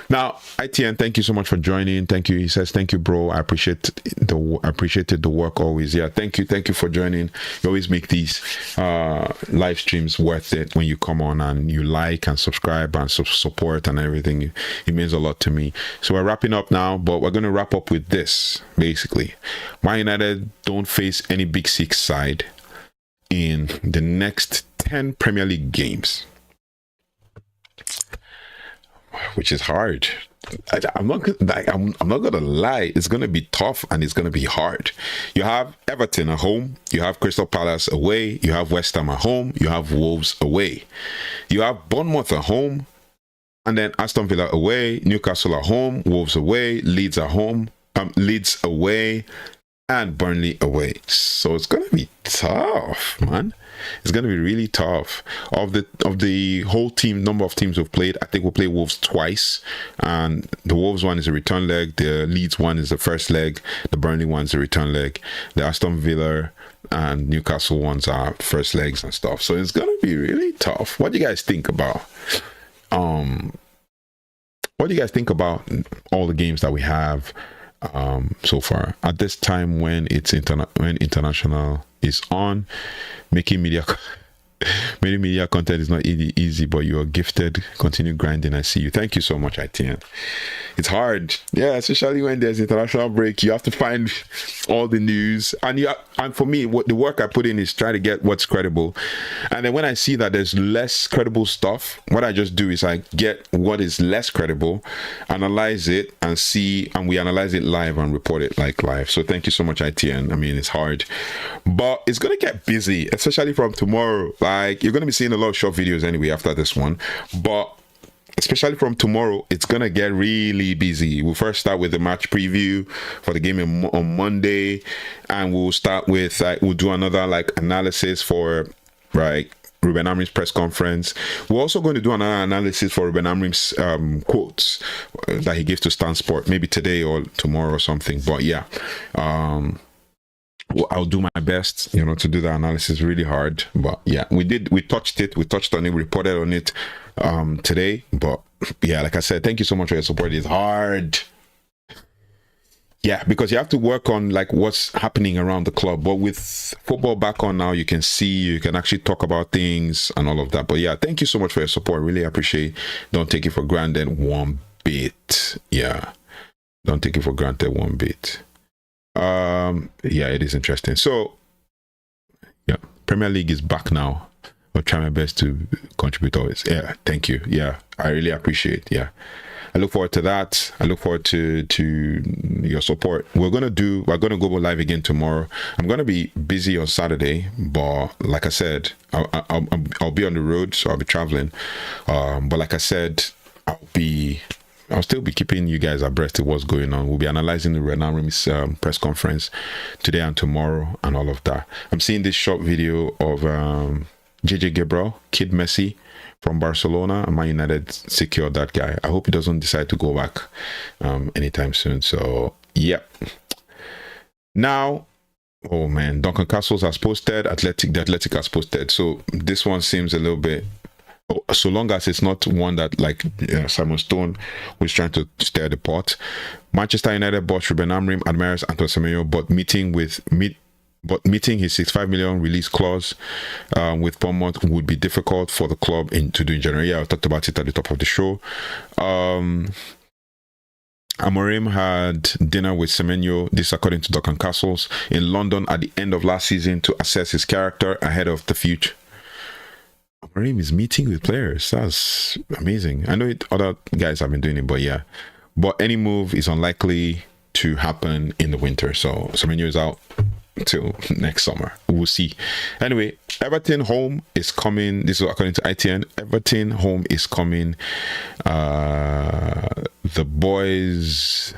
Now, ITN, thank you so much for joining. Thank you. He says, thank you, bro. I appreciated the work always. Yeah, thank you for joining. You always make these live streams worth it when you come on and you like and subscribe and support and everything. It means a lot to me. So we're wrapping up now, but we're going to wrap up with this, basically. Man United don't face any Big Six side in the next 10 Premier League games, which is hard. I'm not gonna lie, it's gonna be tough and it's gonna be hard. You have Everton at home, you have Crystal Palace away, you have West Ham at home, you have Wolves away, you have Bournemouth at home, and then Aston Villa away, Newcastle at home, Wolves away, Leeds at home, Leeds away, and Burnley away. So it's gonna be tough, man. It's gonna be really tough. Of the whole team, number of teams we've played, I think we'll play Wolves twice, and the Wolves one is a return leg, the Leeds one is the first leg, the Burnley one's a return leg, the Aston Villa and Newcastle ones are first legs and stuff. So it's gonna be really tough. What do you guys think about what do you guys think about all the games that we have so far at this time when it's when international is on? Making media content is not easy, but you are gifted. Continue grinding. I see you. Thank you so much, ITN. It's hard, yeah, especially when there's international break. You have to find all the news, and for me, the work I put in is try to get what's credible. And then when I see that there's less credible stuff, what I just do is I get what is less credible, analyze it, and we analyze it live and report it like live. So thank you so much, ITN. I mean, it's hard, but it's gonna get busy, especially from tomorrow. Like, you're gonna be seeing a lot of short videos anyway after this one, but especially from tomorrow, it's gonna get really busy. We'll first start with the match preview for the game on Monday, and we'll start with we'll do another analysis for Rúben Amorim's press conference. We're also going to do another analysis for Rúben Amorim's quotes that he gave to Stan Sport, maybe today or tomorrow or something. But yeah, I'll do my best, to do the analysis. Really hard, but yeah, we touched on it, we reported on it today. But yeah, like I said, thank you so much for your support. It's hard, yeah, because you have to work on what's happening around the club. But with football back on now, you can actually talk about things and all of that. But yeah, thank you so much for your support. Really appreciate. Don't take it for granted one bit. Yeah, don't take it for granted one bit. Yeah, it is interesting. So yeah, Premier League is back now. I'll try my best to contribute always. Yeah, thank you. Yeah, I really appreciate. Yeah, I look forward to that. I look forward to your support. We're gonna go live again tomorrow. I'm gonna be busy on Saturday, but like I said, I'll be on the road, so I'll be traveling. But like I said, I'll still be keeping you guys abreast of what's going on. We'll be analyzing the Rúben Amorim's press conference today and tomorrow and all of that. I'm seeing this short video of JJ Gabriel, Kid Messi from Barcelona, and Man United secured that guy. I hope he doesn't decide to go back anytime soon. So, yeah. Now, oh man, Duncan Castles has posted, The Athletic has posted. So this one seems a little bit, so long as it's not one that Simon Stone was trying to stir the pot. Manchester United boss Rúben Amorim admires Antoine Semenyo, but meeting with but meeting his 65 million release clause with Bournemouth would be difficult for the club to do in January. I talked about it at the top of the show. Amorim had dinner with Semenyo, this according to Duncan Castles, in London at the end of last season to assess his character ahead of the future. Amorim is meeting with players. That's amazing. I know other guys have been doing it, but yeah. But any move is unlikely to happen in the winter. So Semenyo is out till next summer. We'll see. Anyway, Everton home is coming. This is according to ITN. Everton home is coming. The boys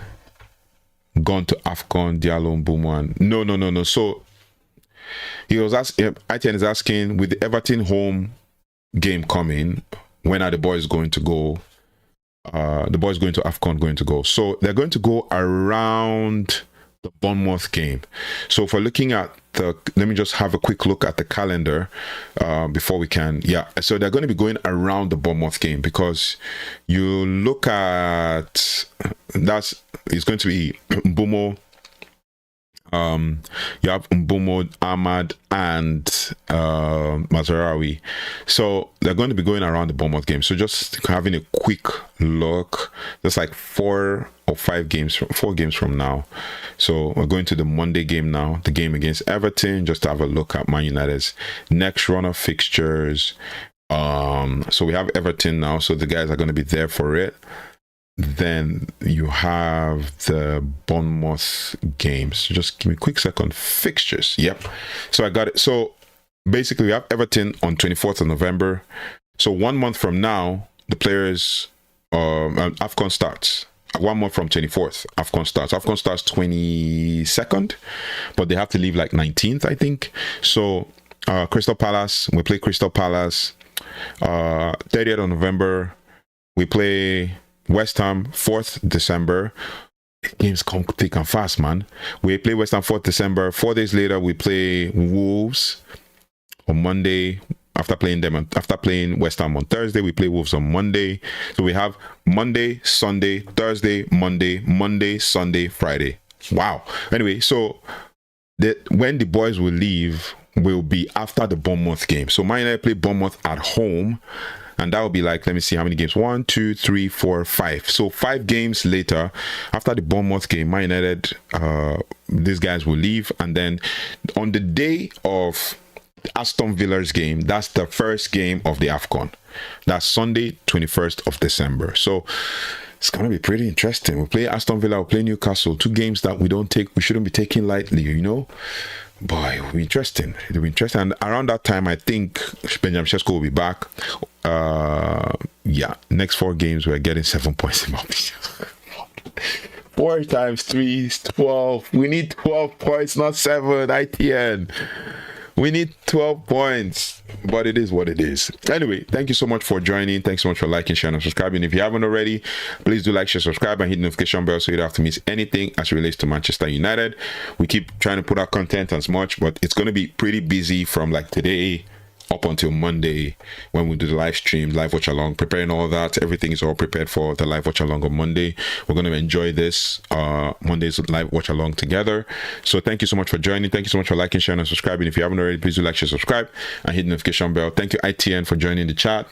gone to AFCON, Diallo, Mbeumo. No. So he was asking, ITN is asking, with the Everton home game coming, when are the boys going to go? The boys going to AFCON going to go. So they're going to go around the Bournemouth game. So if we're looking at let me just have a quick look at the calendar before we can. Yeah, so they're going to be going around the Bournemouth game, because you look at it's going to be Mbeumo. You have Mbeumo, Ahmad, and Mazraoui. So they're going to be going around the Bournemouth game. So just having a quick look, there's like 4 games from now. So we're going to the Monday game now, the game against Everton, just to have a look at Man United's next run of fixtures. So we have Everton now, so the guys are going to be there for it. Then you have the Bournemouth games. Just give me a quick second. Fixtures. Yep. So I got it. So basically we have Everton on 24th of November. So 1 month from now, the players, AFCON starts. 1 month from 24th, AFCON starts. AFCON starts 22nd, but they have to leave like 19th, I think. So Crystal Palace, we play Crystal Palace. 30th of November, we play West Ham. 4th December. Games come thick and fast, man. We play West Ham 4th December. 4 days later, we play Wolves on Monday. After playing West Ham on Thursday, we play Wolves on Monday. So we have Monday, Sunday, Thursday, Monday, Sunday, Friday. Wow. Anyway, so when the boys will leave will be after the Bournemouth game. So Man United play Bournemouth at home, and that will be like, let me see how many games. 1, 2, 3, 4, 5. So 5 games later, after the Bournemouth game, Man United, these guys will leave, and then on the day of Aston Villa's game, that's the first game of the AFCON. That's Sunday, 21st of December. So it's going to be pretty interesting. We play Aston Villa, we play Newcastle, 2 games that we shouldn't be taking lightly, you know. Boy, it'll be interesting. It'll be interesting. And around that time, I think Benjamin Sesko will be back. Yeah, next 4 games, we're getting 7 points in 4 times 3 is 12. We need 12 points, not 7. ITN. We need 12 points, but it is what it is. Anyway, thank you so much for joining. Thanks so much for liking, sharing, and subscribing. If you haven't already, please do like, share, subscribe, and hit the notification bell so you don't have to miss anything as it relates to Manchester United. We keep trying to put out content as much, but it's going to be pretty busy from like today up until Monday when we do the live stream, live watch along, preparing all that. Everything is all prepared for the live watch along on Monday. We're going to enjoy this Monday's live watch along together. So thank you so much for joining. Thank you so much for liking, sharing, and subscribing. If you haven't already, please do like, share, subscribe, and hit the notification bell. Thank you ITN for joining the chat.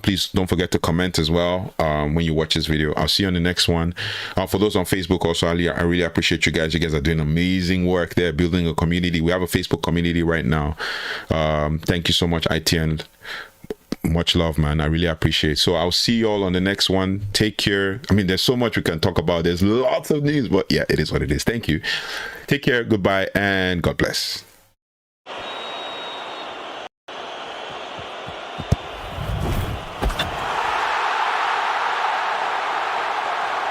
Please don't forget to comment as well when you watch this video. I'll see you on the next one. For those on Facebook also, I really appreciate you guys. You guys are doing amazing work there, building a community. We have a Facebook community right now. Thank you so much, ITN. Much love, man. I really appreciate it. So I'll see you all on the next one. Take care. I mean, there's so much we can talk about. There's lots of news, but yeah, it is what it is. Thank you. Take care. Goodbye, and God bless.